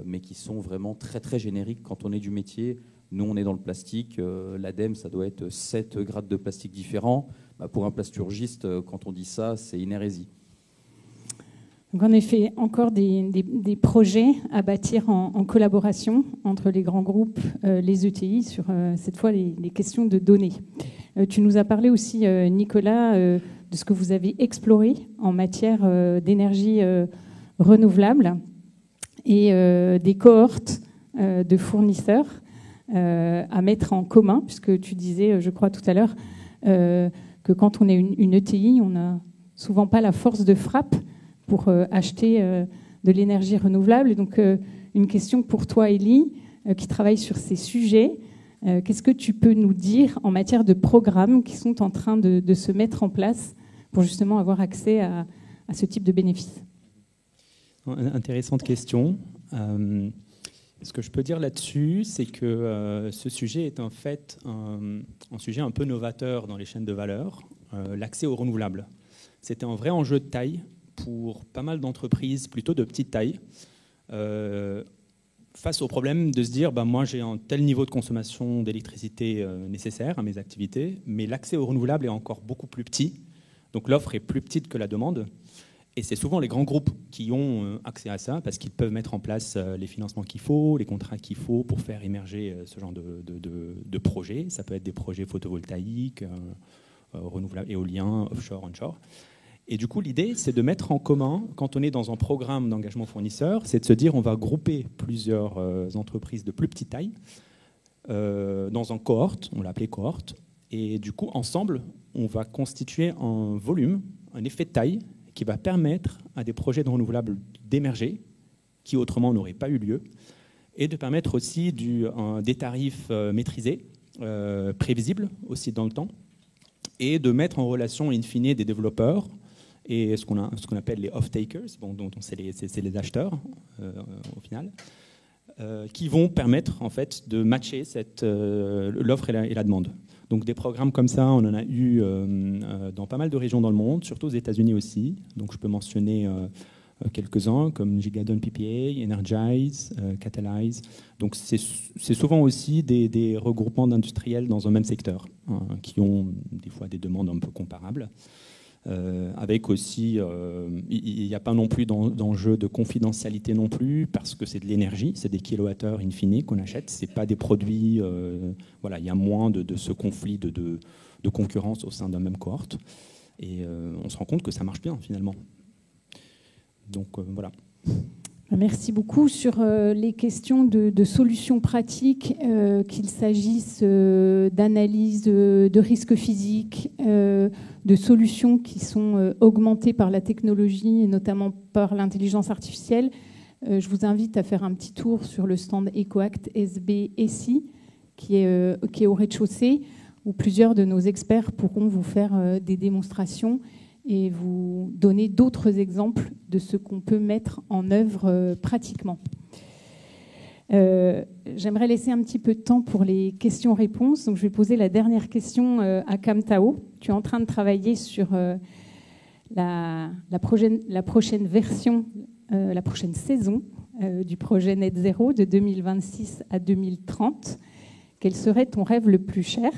mais qui sont vraiment très très génériques quand on est du métier. Nous, on est dans le plastique. L'ADEME, ça doit être 7 grades de plastique différents. Pour un plasturgiste, quand on dit ça, c'est une hérésie. Donc en effet, encore des projets à bâtir en collaboration entre les grands groupes, les ETI, sur cette fois les questions de données. Tu nous as parlé aussi, Nicolas, de ce que vous avez exploré en matière d'énergie renouvelable et des cohortes de fournisseurs à mettre en commun, puisque tu disais, je crois tout à l'heure, que quand on est une ETI, on n'a souvent pas la force de frappe pour acheter de l'énergie renouvelable. Et donc, une question pour toi, Élie, qui travaille sur ces sujets. Qu'est-ce que tu peux nous dire en matière de programmes qui sont en train de se mettre en place pour justement avoir accès à ce type de bénéfices? Intéressante question. Ce que je peux dire là-dessus, c'est que ce sujet est en fait un sujet un peu novateur dans les chaînes de valeur, l'accès aux renouvelables. C'était un vrai enjeu de taille pour pas mal d'entreprises, plutôt de petite taille, face au problème de se dire moi j'ai un tel niveau de consommation d'électricité nécessaire à mes activités, mais l'accès aux renouvelables est encore beaucoup plus petit, donc l'offre est plus petite que la demande. Et c'est souvent les grands groupes qui ont accès à ça parce qu'ils peuvent mettre en place les financements qu'il faut, les contrats qu'il faut pour faire émerger ce genre de projets. Ça peut être des projets photovoltaïques, renouvelables, éoliens, offshore, onshore. Et du coup, l'idée, c'est de mettre en commun, quand on est dans un programme d'engagement fournisseur, c'est de se dire on va grouper plusieurs entreprises de plus petite taille dans un cohorte, on l'a appelé cohorte. Et du coup, ensemble, on va constituer un volume, un effet de taille, qui va permettre à des projets de renouvelables d'émerger, qui autrement n'auraient pas eu lieu, et de permettre aussi des tarifs maîtrisés, prévisibles aussi dans le temps, et de mettre en relation in fine des développeurs et ce qu'on appelle les off-takers, dont c'est les acheteurs au final, qui vont permettre en fait de matcher l'offre et la demande. Donc des programmes comme ça, on en a eu dans pas mal de régions dans le monde, surtout aux États-Unis aussi. Donc je peux mentionner quelques-uns comme Gigadon PPA, Energize, Catalyze. Donc c'est souvent aussi des regroupements d'industriels dans un même secteur qui ont des fois des demandes un peu comparables. Avec aussi, il n'y a pas non plus d'enjeu de confidentialité non plus, parce que c'est de l'énergie, c'est des kilowattheures in fine qu'on achète, c'est pas des produits, voilà, il y a moins de ce conflit de concurrence au sein d'un même cohorte, et on se rend compte que ça marche bien finalement. Donc voilà. Merci beaucoup. Sur les questions de solutions pratiques, qu'il s'agisse d'analyse de risques physiques, de solutions qui sont augmentées par la technologie et notamment par l'intelligence artificielle, je vous invite à faire un petit tour sur le stand EcoAct SB-SI qui est au rez-de-chaussée, où plusieurs de nos experts pourront vous faire des démonstrations et vous donner d'autres exemples de ce qu'on peut mettre en œuvre pratiquement. J'aimerais laisser un petit peu de temps pour les questions-réponses. Donc, je vais poser la dernière question à Cam Tao. Tu es en train de travailler sur la prochaine version, la prochaine saison du projet Net Zero de 2026 à 2030. Quel serait ton rêve le plus cher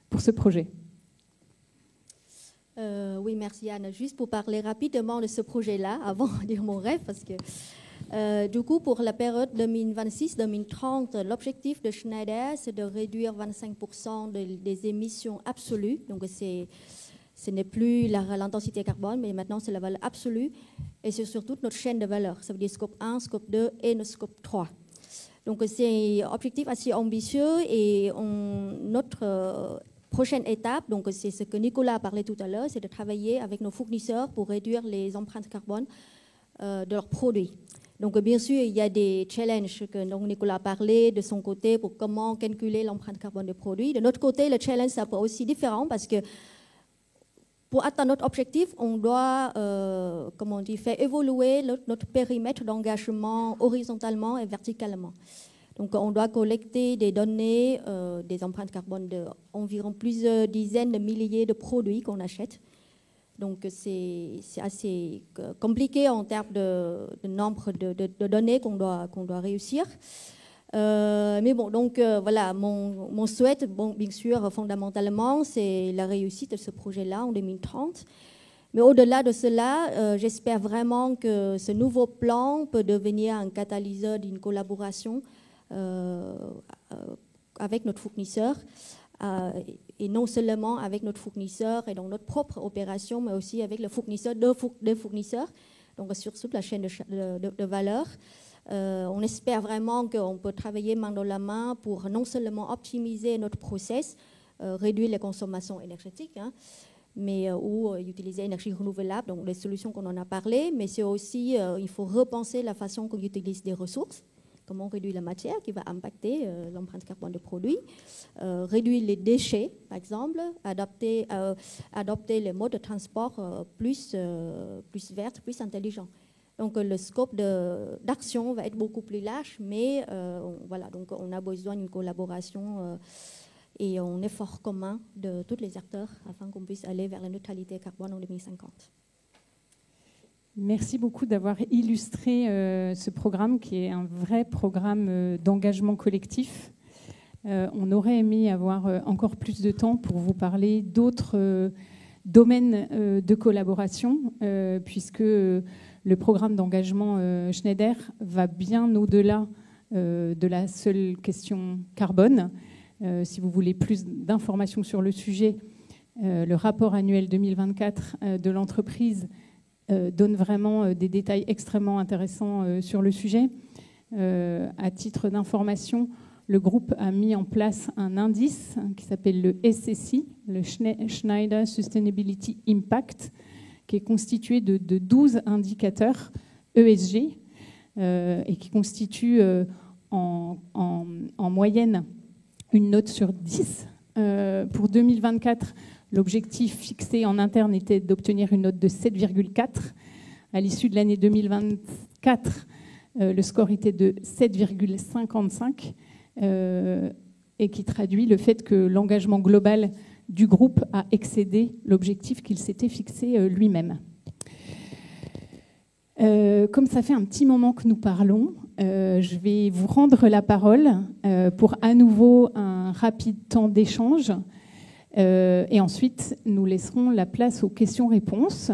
pour ce projet ? Oui, merci Anne. Juste pour parler rapidement de ce projet-là, avant de dire mon rêve, parce que du coup, pour la période 2026-2030, l'objectif de Schneider, c'est de réduire 25% des émissions absolues. Donc, ce n'est plus l'intensité carbone, mais maintenant, c'est la valeur absolue. Et c'est surtout notre chaîne de valeur. Ça veut dire scope 1, scope 2 et notre scope 3. Donc, c'est un objectif assez ambitieux et notre prochaine étape, donc c'est ce que Nicolas a parlé tout à l'heure, c'est de travailler avec nos fournisseurs pour réduire les empreintes carbone de leurs produits. Donc bien sûr, il y a des challenges que donc, Nicolas a parlé de son côté pour comment calculer l'empreinte carbone des produits. De notre côté, le challenge c'est aussi différent parce que pour atteindre notre objectif, on doit faire évoluer notre périmètre d'engagement horizontalement et verticalement. Donc, on doit collecter des données, des empreintes carbone d'environ plusieurs dizaines de milliers de produits qu'on achète. Donc, c'est assez compliqué en termes de nombre de données qu'on doit réussir. Mais bon, donc voilà, mon souhait, bon, bien sûr, fondamentalement, c'est la réussite de ce projet-là en 2030. Mais au-delà de cela, j'espère vraiment que ce nouveau plan peut devenir un catalyseur d'une collaboration avec notre fournisseur, et non seulement avec notre fournisseur et dans notre propre opération, mais aussi avec le fournisseur de fournisseurs, donc sur toute la chaîne de valeur. On espère vraiment qu'on peut travailler main dans la main pour non seulement optimiser notre process, réduire les consommations énergétiques, mais ou utiliser l'énergie renouvelable, donc les solutions qu'on en a parlé, mais c'est aussi, il faut repenser la façon qu'on utilise des ressources, comment réduire la matière qui va impacter l'empreinte carbone du produit, réduire les déchets, par exemple, adopter les modes de transport plus verts, plus intelligents. Donc le scope d'action va être beaucoup plus large, mais voilà, donc on a besoin d'une collaboration et un effort commun de tous les acteurs afin qu'on puisse aller vers la neutralité carbone en 2050. Merci beaucoup d'avoir illustré ce programme qui est un vrai programme d'engagement collectif. On aurait aimé avoir encore plus de temps pour vous parler d'autres domaines de collaboration, puisque le programme d'engagement Schneider va bien au-delà de la seule question carbone. Si vous voulez plus d'informations sur le sujet, le rapport annuel 2024 de l'entreprise donne vraiment des détails extrêmement intéressants sur le sujet. À titre d'information, le groupe a mis en place un indice qui s'appelle le SSI, le Schneider Sustainability Impact, qui est constitué de 12 indicateurs ESG et qui constitue en moyenne une note sur 10. Pour 2024, l'objectif fixé en interne était d'obtenir une note de 7,4. À l'issue de l'année 2024, le score était de 7,55 et qui traduit le fait que l'engagement global du groupe a excédé l'objectif qu'il s'était fixé lui-même. Comme ça fait un petit moment que nous parlons, je vais vous rendre la parole pour à nouveau un rapide temps d'échange. Et ensuite, nous laisserons la place aux questions-réponses.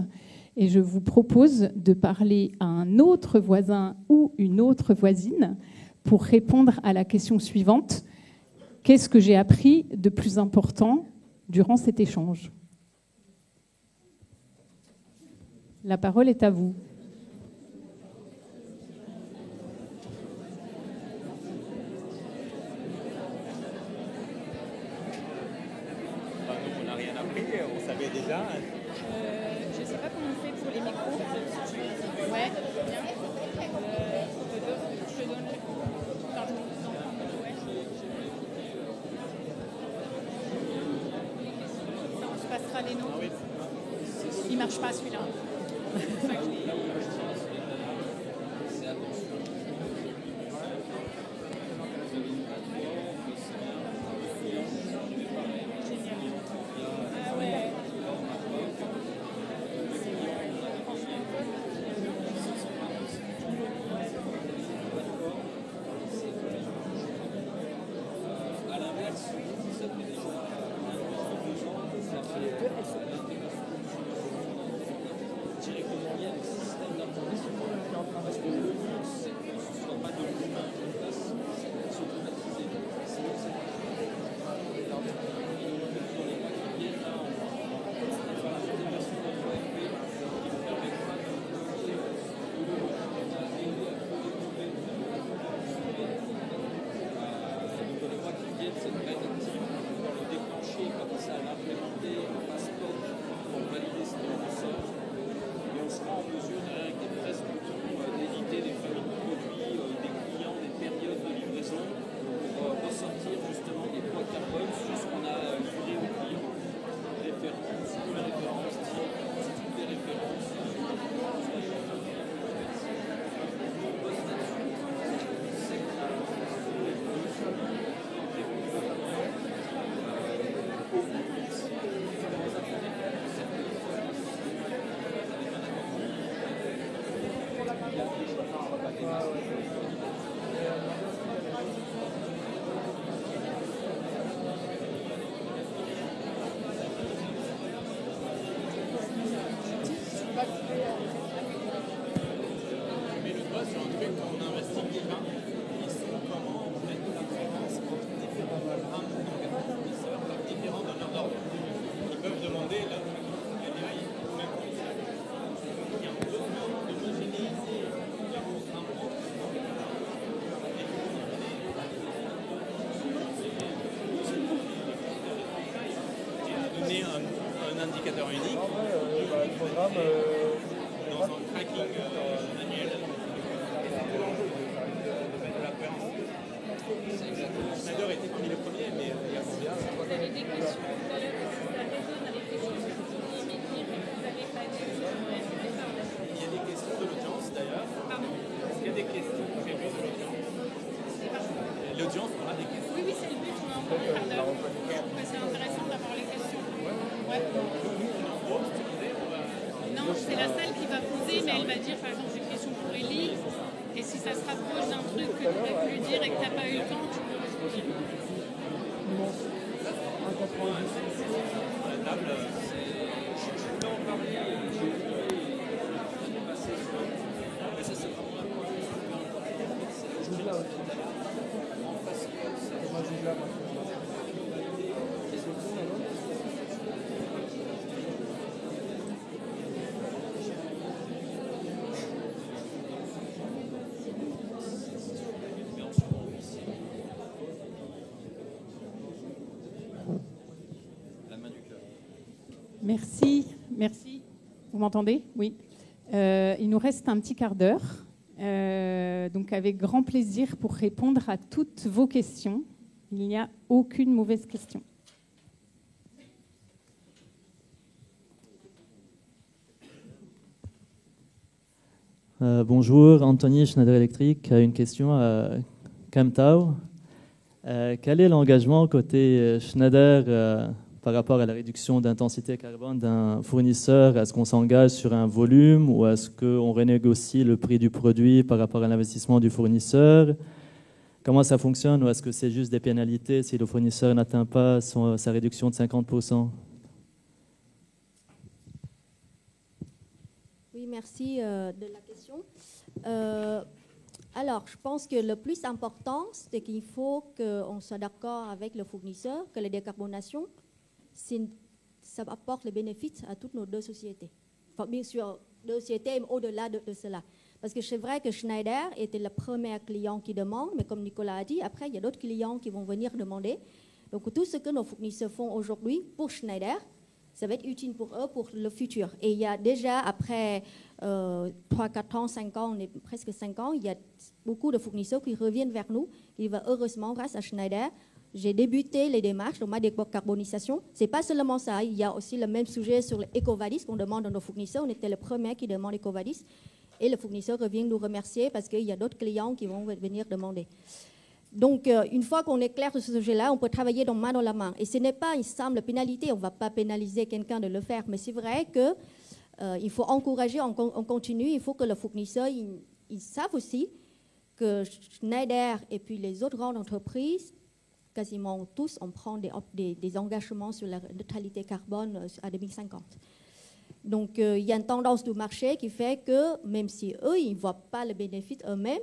Et je vous propose de parler à un autre voisin ou une autre voisine pour répondre à la question suivante. Qu'est-ce que j'ai appris de plus important durant cet échange? La parole est à vous. On n'a rien appris, on savait déjà. Je ne sais pas comment on fait pour les micros. Ouais, bien. Je te donne. Pardon. Ouais. On se passera les noms. Il ne marche pas celui-là. C'est ça que je dis. l'audience aura des questions. Oui, c'est le but, on a encore un quart d'heure. C'est intéressant d'avoir les questions. Ouais. Non, c'est la salle qui va poser, mais elle va dire, par exemple, j'ai une question pour Élie, et si ça se rapproche d'un truc que tu aurais pu lui dire et que tu n'as pas eu le temps, tu peux répondre. Merci, merci. Vous m'entendez? Oui. Il nous reste un petit quart d'heure. Donc avec grand plaisir pour répondre à toutes vos questions. Il n'y a aucune mauvaise question. Bonjour, Anthony, Schneider Electric. Une question à Camtao. Quel est l'engagement côté Schneider par rapport à la réduction d'intensité carbone d'un fournisseur? Est-ce qu'on s'engage sur un volume ou est-ce qu'on renégocie le prix du produit par rapport à l'investissement du fournisseur? Comment ça fonctionne? Ou est-ce que c'est juste des pénalités si le fournisseur n'atteint pas sa réduction de 50%? Oui, merci de la question. Alors, je pense que le plus important, c'est qu'il faut qu'on soit d'accord avec le fournisseur que la décarbonation, ça apporte les bénéfices à toutes nos deux sociétés. Enfin, bien sûr, deux sociétés, mais au-delà de cela. Parce que c'est vrai que Schneider était le premier client qui demande, mais comme Nicolas a dit, après, il y a d'autres clients qui vont venir demander. Donc, tout ce que nos fournisseurs font aujourd'hui pour Schneider, ça va être utile pour eux pour le futur. Et il y a déjà, après 3, 4 ans, 5 ans, on est presque 5 ans, il y a beaucoup de fournisseurs qui reviennent vers nous. Et heureusement, grâce à Schneider, j'ai débuté les démarches de ma décarbonisation. Ce n'est pas seulement ça, il y a aussi le même sujet sur l'EcoVadis qu'on demande à nos fournisseurs. On était le premier qui demande l'EcoVadis. Et le fournisseur revient nous remercier parce qu'il y a d'autres clients qui vont venir demander. Donc, une fois qu'on est clair sur ce sujet-là, on peut travailler main dans la main. Et ce n'est pas une simple pénalité, on ne va pas pénaliser quelqu'un de le faire. Mais c'est vrai qu'il faut encourager, on continue, il faut que le fournisseur, ils savent aussi que Schneider et puis les autres grandes entreprises, quasiment tous, on prend des engagements sur la neutralité carbone à 2050. Donc, il y a une tendance du marché qui fait que même si eux, ils ne voient pas le bénéfice eux-mêmes,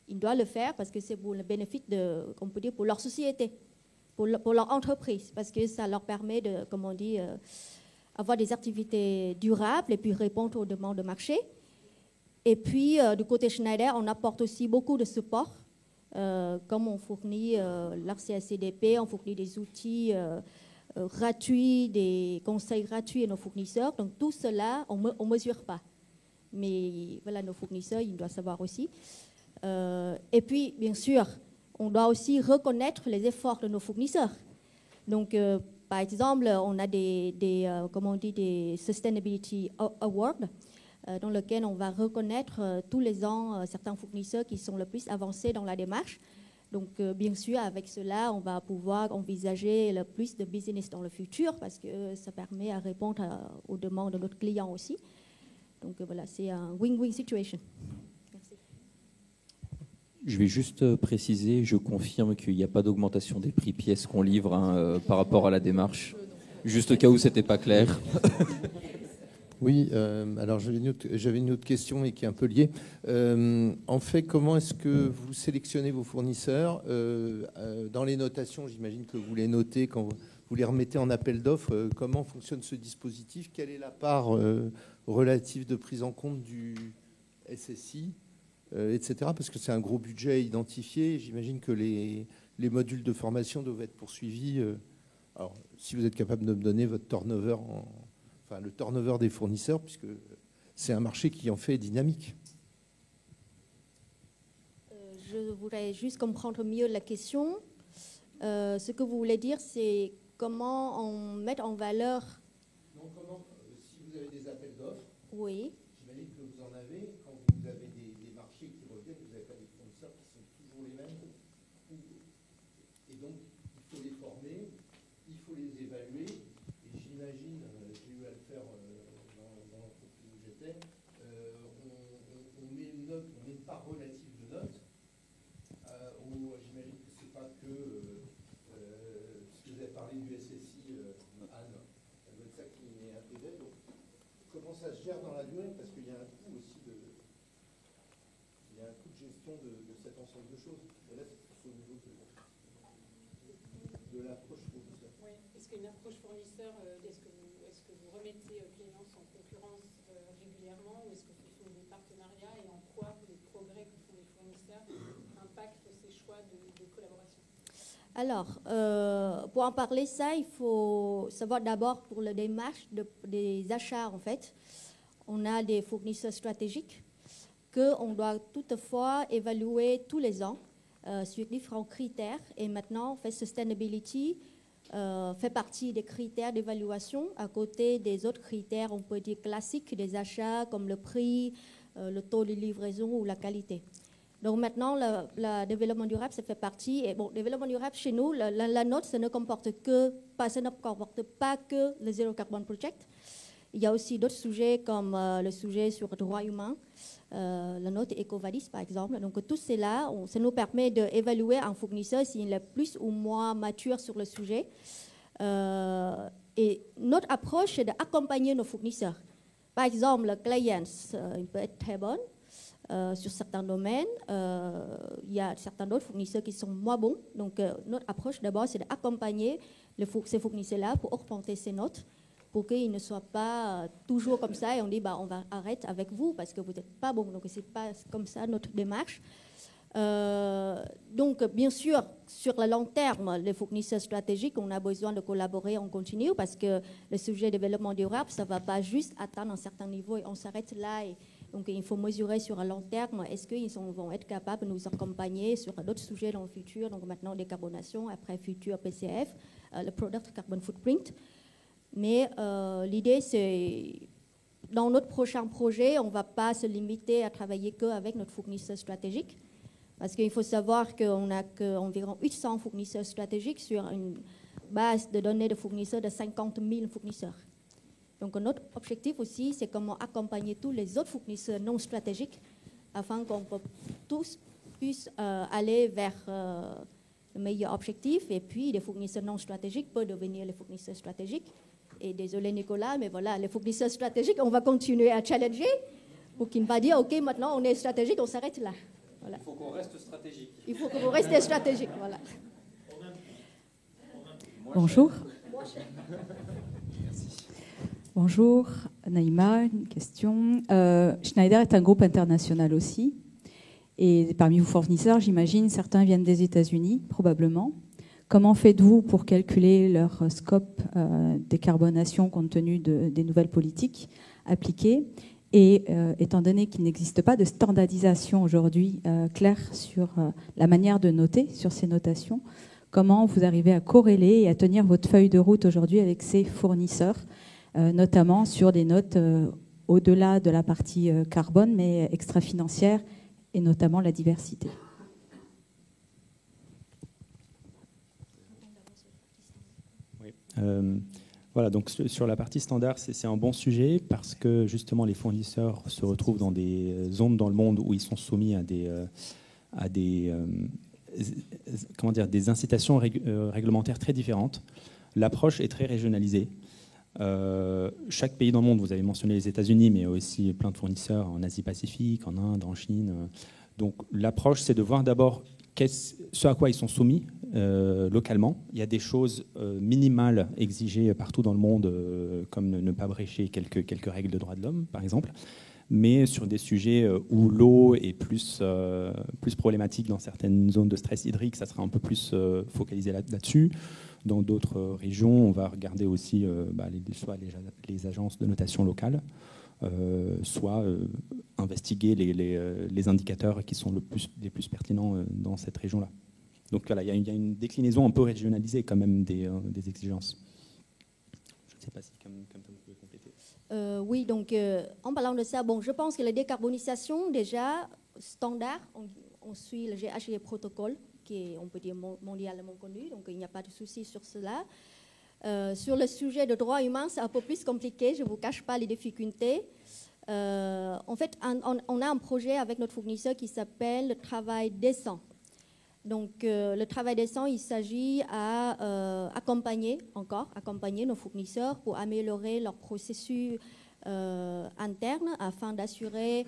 ils doivent le faire parce que c'est pour le bénéfice, on peut dire, pour leur société, pour leur entreprise, parce que ça leur permet de, comme on dit, avoir des activités durables et puis répondre aux demandes de marché. Et puis, du côté Schneider, on apporte aussi beaucoup de support, comme on fournit l'RCSCDP, on fournit des outils gratuits, des conseils gratuits à nos fournisseurs. Donc, tout cela, on ne mesure pas. Mais voilà, nos fournisseurs, ils doivent savoir aussi. Et puis, bien sûr, on doit aussi reconnaître les efforts de nos fournisseurs. Donc, par exemple, on a comment on dit, des Sustainability Awards, dans lesquels on va reconnaître tous les ans certains fournisseurs qui sont le plus avancés dans la démarche. Donc, bien sûr, avec cela, on va pouvoir envisager le plus de business dans le futur parce que ça permet à répondre aux demandes de notre client aussi. Donc, voilà, c'est un win-win situation. Je vais juste préciser, je confirme qu'il n'y a pas d'augmentation des prix pièces qu'on livre par rapport à la démarche. Juste au cas où ce n'était pas clair. Oui, alors j'avais une autre question et qui est un peu liée. En fait, comment est-ce que vous sélectionnez vos fournisseurs dans les notations? J'imagine que vous les notez quand vous les remettez en appel d'offres. Comment fonctionne ce dispositif? Quelle est la part relative de prise en compte du SSI, etc. Parce que c'est un gros budget identifié. J'imagine que les modules de formation doivent être poursuivis. Alors, si vous êtes capable de me donner votre turnover, le turnover des fournisseurs, puisque c'est un marché qui en fait dynamique. Je voudrais juste comprendre mieux la question. Ce que vous voulez dire, c'est comment on met en valeur... Non, comment, si vous avez des appels d'offres, oui. J'imagine que vous en avez, quand vous avez des marchés qui reviennent, vous n'avez pas des fournisseurs qui sont toujours les mêmes, ou part relative de notes, où j'imagine que ce n'est pas que ce que vous avez parlé du SSI, Anne, ça doit être ça qui est intégré. Donc, comment ça se gère dans la durée? Parce qu'il y a un coût aussi il y a un coût de gestion de cet ensemble de choses. Et là, c'est au niveau de l'approche fournisseur. Oui. Est-ce qu'une approche fournisseur, est-ce que vous remettez Clémence en concurrence régulièrement, ou est-ce que vous faites des partenariats, et en quoi les progrès que font les fournisseurs impactent ces choix de collaboration? Alors, pour en parler ça, il faut savoir d'abord pour la démarche des achats, en fait, on a des fournisseurs stratégiques qu'on doit toutefois évaluer tous les ans sur différents critères. Et maintenant, en fait, sustainability fait partie des critères d'évaluation à côté des autres critères, on peut dire classiques, des achats comme le prix, le taux de livraison ou la qualité. Donc maintenant, le développement durable, ça fait partie. Et bon, développement durable chez nous, la note, ça ne comporte pas que le Zero Carbon Project. Il y a aussi d'autres sujets comme le sujet sur le droit humain, la note EcoVadis par exemple. Donc tout cela, ça nous permet d'évaluer un fournisseur s'il est plus ou moins mature sur le sujet. Et notre approche, c'est d'accompagner nos fournisseurs. Par exemple, le client, il peut être très bon sur certains domaines. Il y a certains autres fournisseurs qui sont moins bons. Donc notre approche d'abord, c'est d'accompagner ces fournisseurs-là pour augmenter ces notes, pour qu'ils ne soient pas toujours comme ça et on dit on va arrêter avec vous parce que vous n'êtes pas bon. Donc c'est pas comme ça notre démarche. Donc bien sûr, sur le long terme, les fournisseurs stratégiques, on a besoin de collaborer en continu parce que le sujet de développement durable, ça ne va pas juste atteindre un certain niveau et on s'arrête là. Donc il faut mesurer sur un long terme, est-ce qu'ils vont être capables de nous accompagner sur d'autres sujets dans le futur, donc maintenant décarbonation, après futur PCF, le Product Carbon Footprint. Mais l'idée, c'est, dans notre prochain projet, on ne va pas se limiter à travailler qu'avec notre fournisseur stratégique, parce qu'il faut savoir qu'on n'a qu'environ 800 fournisseurs stratégiques sur une base de données de fournisseurs de 50 000 fournisseurs. Donc notre objectif aussi, c'est comment accompagner tous les autres fournisseurs non stratégiques afin qu'on tous puissent aller vers le meilleur objectif, et puis les fournisseurs non stratégiques peuvent devenir les fournisseurs stratégiques. Et désolé Nicolas, mais voilà, les fournisseurs stratégiques, on va continuer à challenger pour qu'ils ne pas dire, OK, maintenant on est stratégique, on s'arrête là. Voilà. Il faut qu'on reste stratégique. Il faut que vous restiez stratégique, voilà. Bonjour. Bonjour, Naïma, une question. Schneider est un groupe international aussi. Et parmi vos fournisseurs, j'imagine, certains viennent des États-Unis, probablement. Comment faites-vous pour calculer leur scope décarbonation compte tenu des nouvelles politiques appliquées? Et étant donné qu'il n'existe pas de standardisation aujourd'hui claire sur la manière de noter, sur ces notations, comment vous arrivez à corréler et à tenir votre feuille de route aujourd'hui avec ces fournisseurs, notamment sur des notes au-delà de la partie carbone, mais extra-financière, et notamment la diversité? Voilà, donc sur la partie standard, c'est un bon sujet parce que justement les fournisseurs se retrouvent dans des zones dans le monde où ils sont soumis à des incitations réglementaires très différentes. L'approche est très régionalisée. Chaque pays dans le monde, vous avez mentionné les États-Unis, mais aussi plein de fournisseurs en Asie-Pacifique, en Inde, en Chine. Donc l'approche, c'est de voir d'abord ce à quoi ils sont soumis localement. Il y a des choses minimales exigées partout dans le monde, comme ne pas brécher quelques règles de droits de l'homme, par exemple. Mais sur des sujets où l'eau est plus problématique dans certaines zones de stress hydrique, ça sera un peu plus focalisé là-dessus. Dans d'autres régions, on va regarder aussi soit les agences de notation locales, soit investiguer les indicateurs qui sont les plus pertinents dans cette région-là. Donc voilà, il y a une déclinaison un peu régionalisée quand même des exigences. Je ne sais pas si comme vous pouvez compléter. Oui, donc en parlant de ça, je pense que la décarbonisation, déjà, standard, on suit le GHG protocole, qui est, on peut dire, mondialement connu, donc il n'y a pas de souci sur cela. Sur le sujet de droits humains, c'est un peu plus compliqué, je ne vous cache pas les difficultés. En fait, on a un projet avec notre fournisseur qui s'appelle le travail décent. Donc, le travail décent, il s'agit à accompagner nos fournisseurs pour améliorer leur processus interne afin d'assurer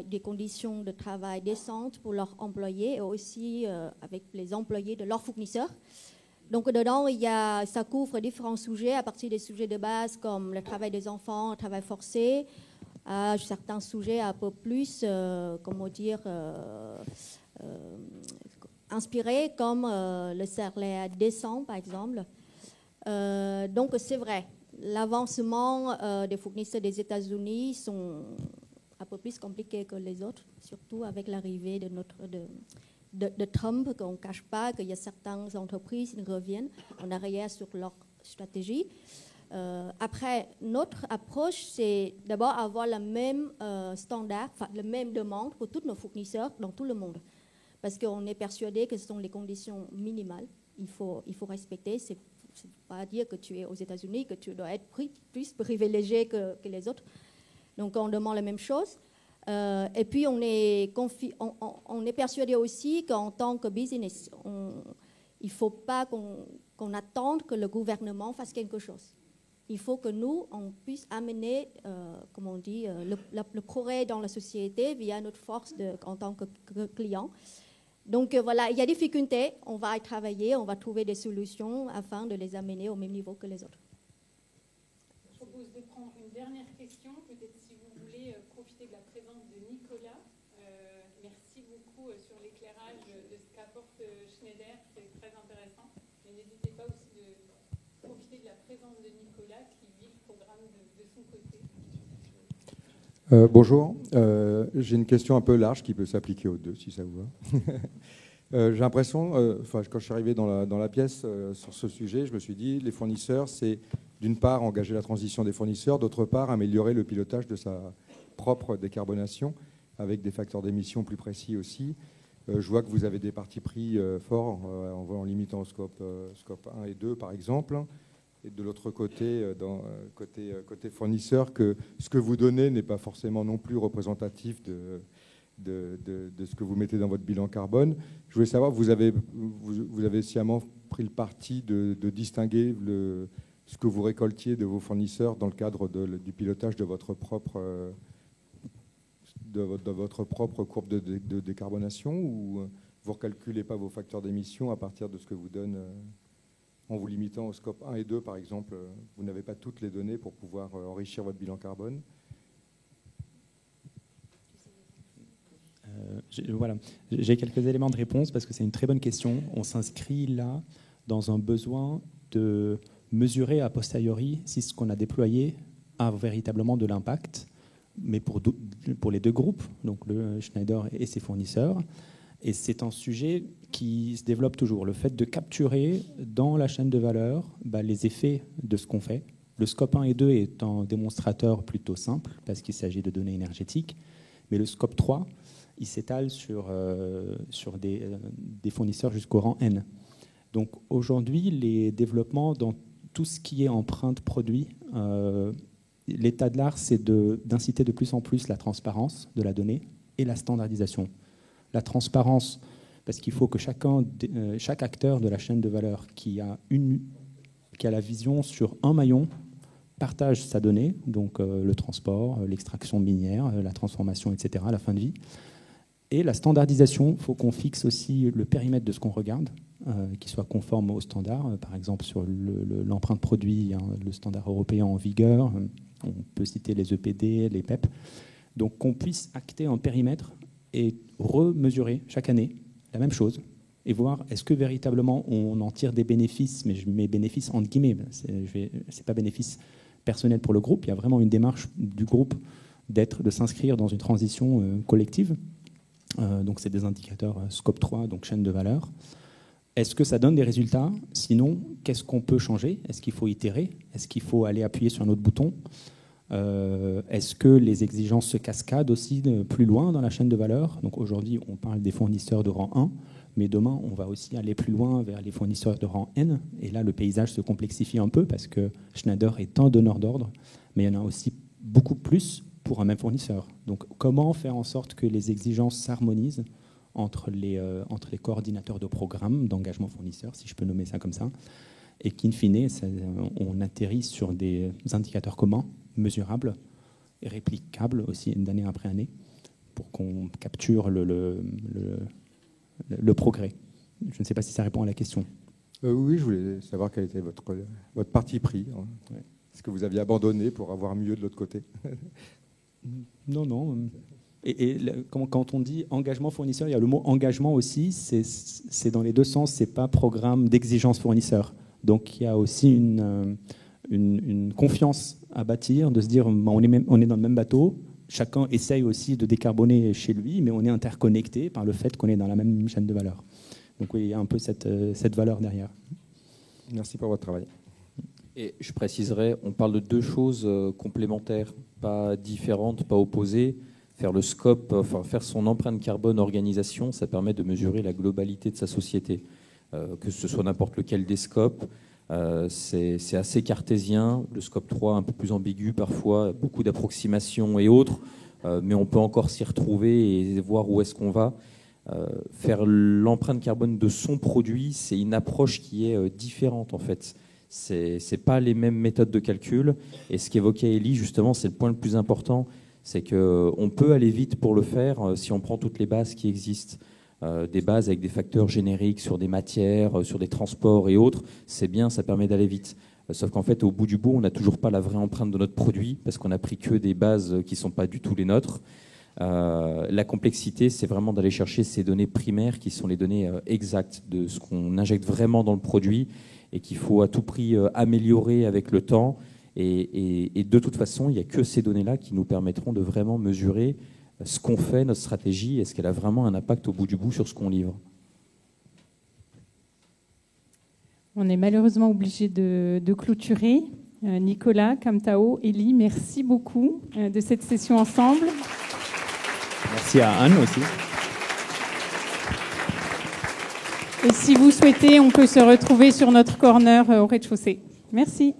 des conditions de travail décentes pour leurs employés et aussi avec les employés de leurs fournisseurs. Donc, dedans, ça couvre différents sujets, à partir des sujets de base comme le travail des enfants, le travail forcé, à certains sujets un peu plus, inspirés, comme le salaire décent, par exemple. Donc, c'est vrai, l'avancement des fournisseurs des États-Unis sont un peu plus compliqués que les autres, surtout avec l'arrivée de Trump, qu'on ne cache pas qu'il y a certaines entreprises qui reviennent en arrière sur leur stratégie. Après, notre approche, c'est d'abord avoir le même standard, la même demande pour tous nos fournisseurs dans tout le monde. Parce qu'on est persuadé que ce sont les conditions minimales. Il faut respecter. C'est pas dire que tu es aux États-Unis, que tu dois être plus privilégié que les autres. Donc, on demande la même chose. Et puis, on est persuadé aussi qu'en tant que business, il ne faut pas qu'on attende que le gouvernement fasse quelque chose. Il faut que nous, on puisse amener, le progrès dans la société via notre force en tant que client. Donc voilà, il y a des difficultés, on va y travailler, on va trouver des solutions afin de les amener au même niveau que les autres. Je propose de prendre une dernière question, peut-être si vous voulez profiter de la présence de Nicolas. Merci beaucoup sur l'éclairage de ce qu'apporte Schneider, c'est très intéressant. Mais n'hésitez pas aussi de profiter de la présence de Nicolas qui vit le programme de son côté. Bonjour, j'ai une question un peu large qui peut s'appliquer aux deux, si ça vous va. J'ai l'impression, quand je suis arrivé dans la pièce sur ce sujet, je me suis dit, les fournisseurs, c'est d'une part engager la transition des fournisseurs, d'autre part améliorer le pilotage de sa propre décarbonation, avec des facteurs d'émission plus précis aussi. Je vois que vous avez des partis pris forts en limitant au scope 1 et 2, par exemple. Et de l'autre côté, côté fournisseur, que ce que vous donnez n'est pas forcément non plus représentatif de ce que vous mettez dans votre bilan carbone. Je voulais savoir, vous avez sciemment pris le parti de distinguer ce que vous récoltiez de vos fournisseurs dans le cadre du pilotage de votre propre courbe de décarbonation, ou vous ne recalculez pas vos facteurs d'émission à partir de ce que vous donne en vous limitant au scope 1 et 2, par exemple, vous n'avez pas toutes les données pour pouvoir enrichir votre bilan carbone? Voilà, j'ai quelques éléments de réponse parce que c'est une très bonne question. On s'inscrit là dans un besoin de mesurer a posteriori si ce qu'on a déployé a véritablement de l'impact, mais pour les deux groupes, donc le Schneider et ses fournisseurs. Et c'est un sujet qui se développe toujours. Le fait de capturer dans la chaîne de valeur les effets de ce qu'on fait. Le scope 1 et 2 est un démonstrateur plutôt simple parce qu'il s'agit de données énergétiques. Mais le scope 3, il s'étale sur des fournisseurs jusqu'au rang N. Donc aujourd'hui, les développements dans tout ce qui est empreinte produit, l'état de l'art, c'est d'inciter de plus en plus la transparence de la donnée et la standardisation. La transparence, parce qu'il faut que chaque acteur de la chaîne de valeur qui a la vision sur un maillon partage sa donnée, donc le transport, l'extraction minière, la transformation, etc., la fin de vie. Et la standardisation, il faut qu'on fixe aussi le périmètre de ce qu'on regarde, qui soit conforme aux standards. Par exemple, sur l'empreinte produit, le standard européen en vigueur, on peut citer les EPD, les PEP. Donc qu'on puisse acter un périmètre et remesurer chaque année la même chose et voir est-ce que véritablement on en tire des bénéfices, mais je mets bénéfices entre guillemets, c'est pas bénéfice personnel pour le groupe, il y a vraiment une démarche du groupe de s'inscrire dans une transition collective. Donc c'est des indicateurs scope 3, donc chaîne de valeur. Est-ce que ça donne des résultats? Sinon, qu'est-ce qu'on peut changer? Est-ce qu'il faut itérer? Est-ce qu'il faut aller appuyer sur un autre bouton? Est-ce que les exigences se cascadent aussi plus loin dans la chaîne de valeur? Donc aujourd'hui, on parle des fournisseurs de rang 1, mais demain, on va aussi aller plus loin vers les fournisseurs de rang N. Et là, le paysage se complexifie un peu parce que Schneider est un donneur d'ordre, mais il y en a aussi beaucoup plus pour un même fournisseur. Donc, comment faire en sorte que les exigences s'harmonisent entre les coordinateurs de programmes d'engagement fournisseur, si je peux nommer ça comme ça, et qu'in fine, on atterrit sur des indicateurs communs, mesurables, et réplicables aussi d'année après année, pour qu'on capture le progrès. Je ne sais pas si ça répond à la question. Oui, je voulais savoir quel était votre parti pris. Ouais. Est-ce que vous aviez abandonné pour avoir mieux de l'autre côté? Non. Et quand on dit engagement fournisseur, il y a le mot engagement aussi, c'est dans les deux sens, c'est pas programme d'exigence fournisseur. Donc il y a aussi une confiance à bâtir, de se dire on est dans le même bateau, chacun essaye aussi de décarboner chez lui, mais on est interconnecté par le fait qu'on est dans la même chaîne de valeur. Donc oui, il y a un peu cette valeur derrière. Merci pour votre travail. Et je préciserai, on parle de deux choses complémentaires, pas différentes, pas opposées. Faire le scope, enfin faire son empreinte carbone organisation, ça permet de mesurer la globalité de sa société. Que ce soit n'importe lequel des scopes, c'est assez cartésien. Le scope 3 un peu plus ambigu parfois, beaucoup d'approximations et autres, mais on peut encore s'y retrouver et voir où est-ce qu'on va. Faire l'empreinte carbone de son produit, c'est une approche qui est différente en fait. C'est pas les mêmes méthodes de calcul. Et ce qu'évoquait Elie, justement, c'est le point le plus important, c'est qu'on peut aller vite pour le faire si on prend toutes les bases qui existent. Des bases avec des facteurs génériques sur des matières, sur des transports et autres, c'est bien, ça permet d'aller vite. Sauf qu'en fait, au bout du bout, on n'a toujours pas la vraie empreinte de notre produit parce qu'on n'a pris que des bases qui ne sont pas du tout les nôtres. La complexité, c'est vraiment d'aller chercher ces données primaires qui sont les données exactes de ce qu'on injecte vraiment dans le produit et qu'il faut à tout prix améliorer avec le temps. Et de toute façon, il n'y a que ces données-là qui nous permettront de vraiment mesurer ce qu'on fait, notre stratégie, est-ce qu'elle a vraiment un impact au bout du bout sur ce qu'on livre. On est malheureusement obligé de clôturer. Nicolas, Kamtao, Elie, merci beaucoup de cette session ensemble. Merci à Anne aussi. Et si vous souhaitez, on peut se retrouver sur notre corner au rez-de-chaussée. Merci.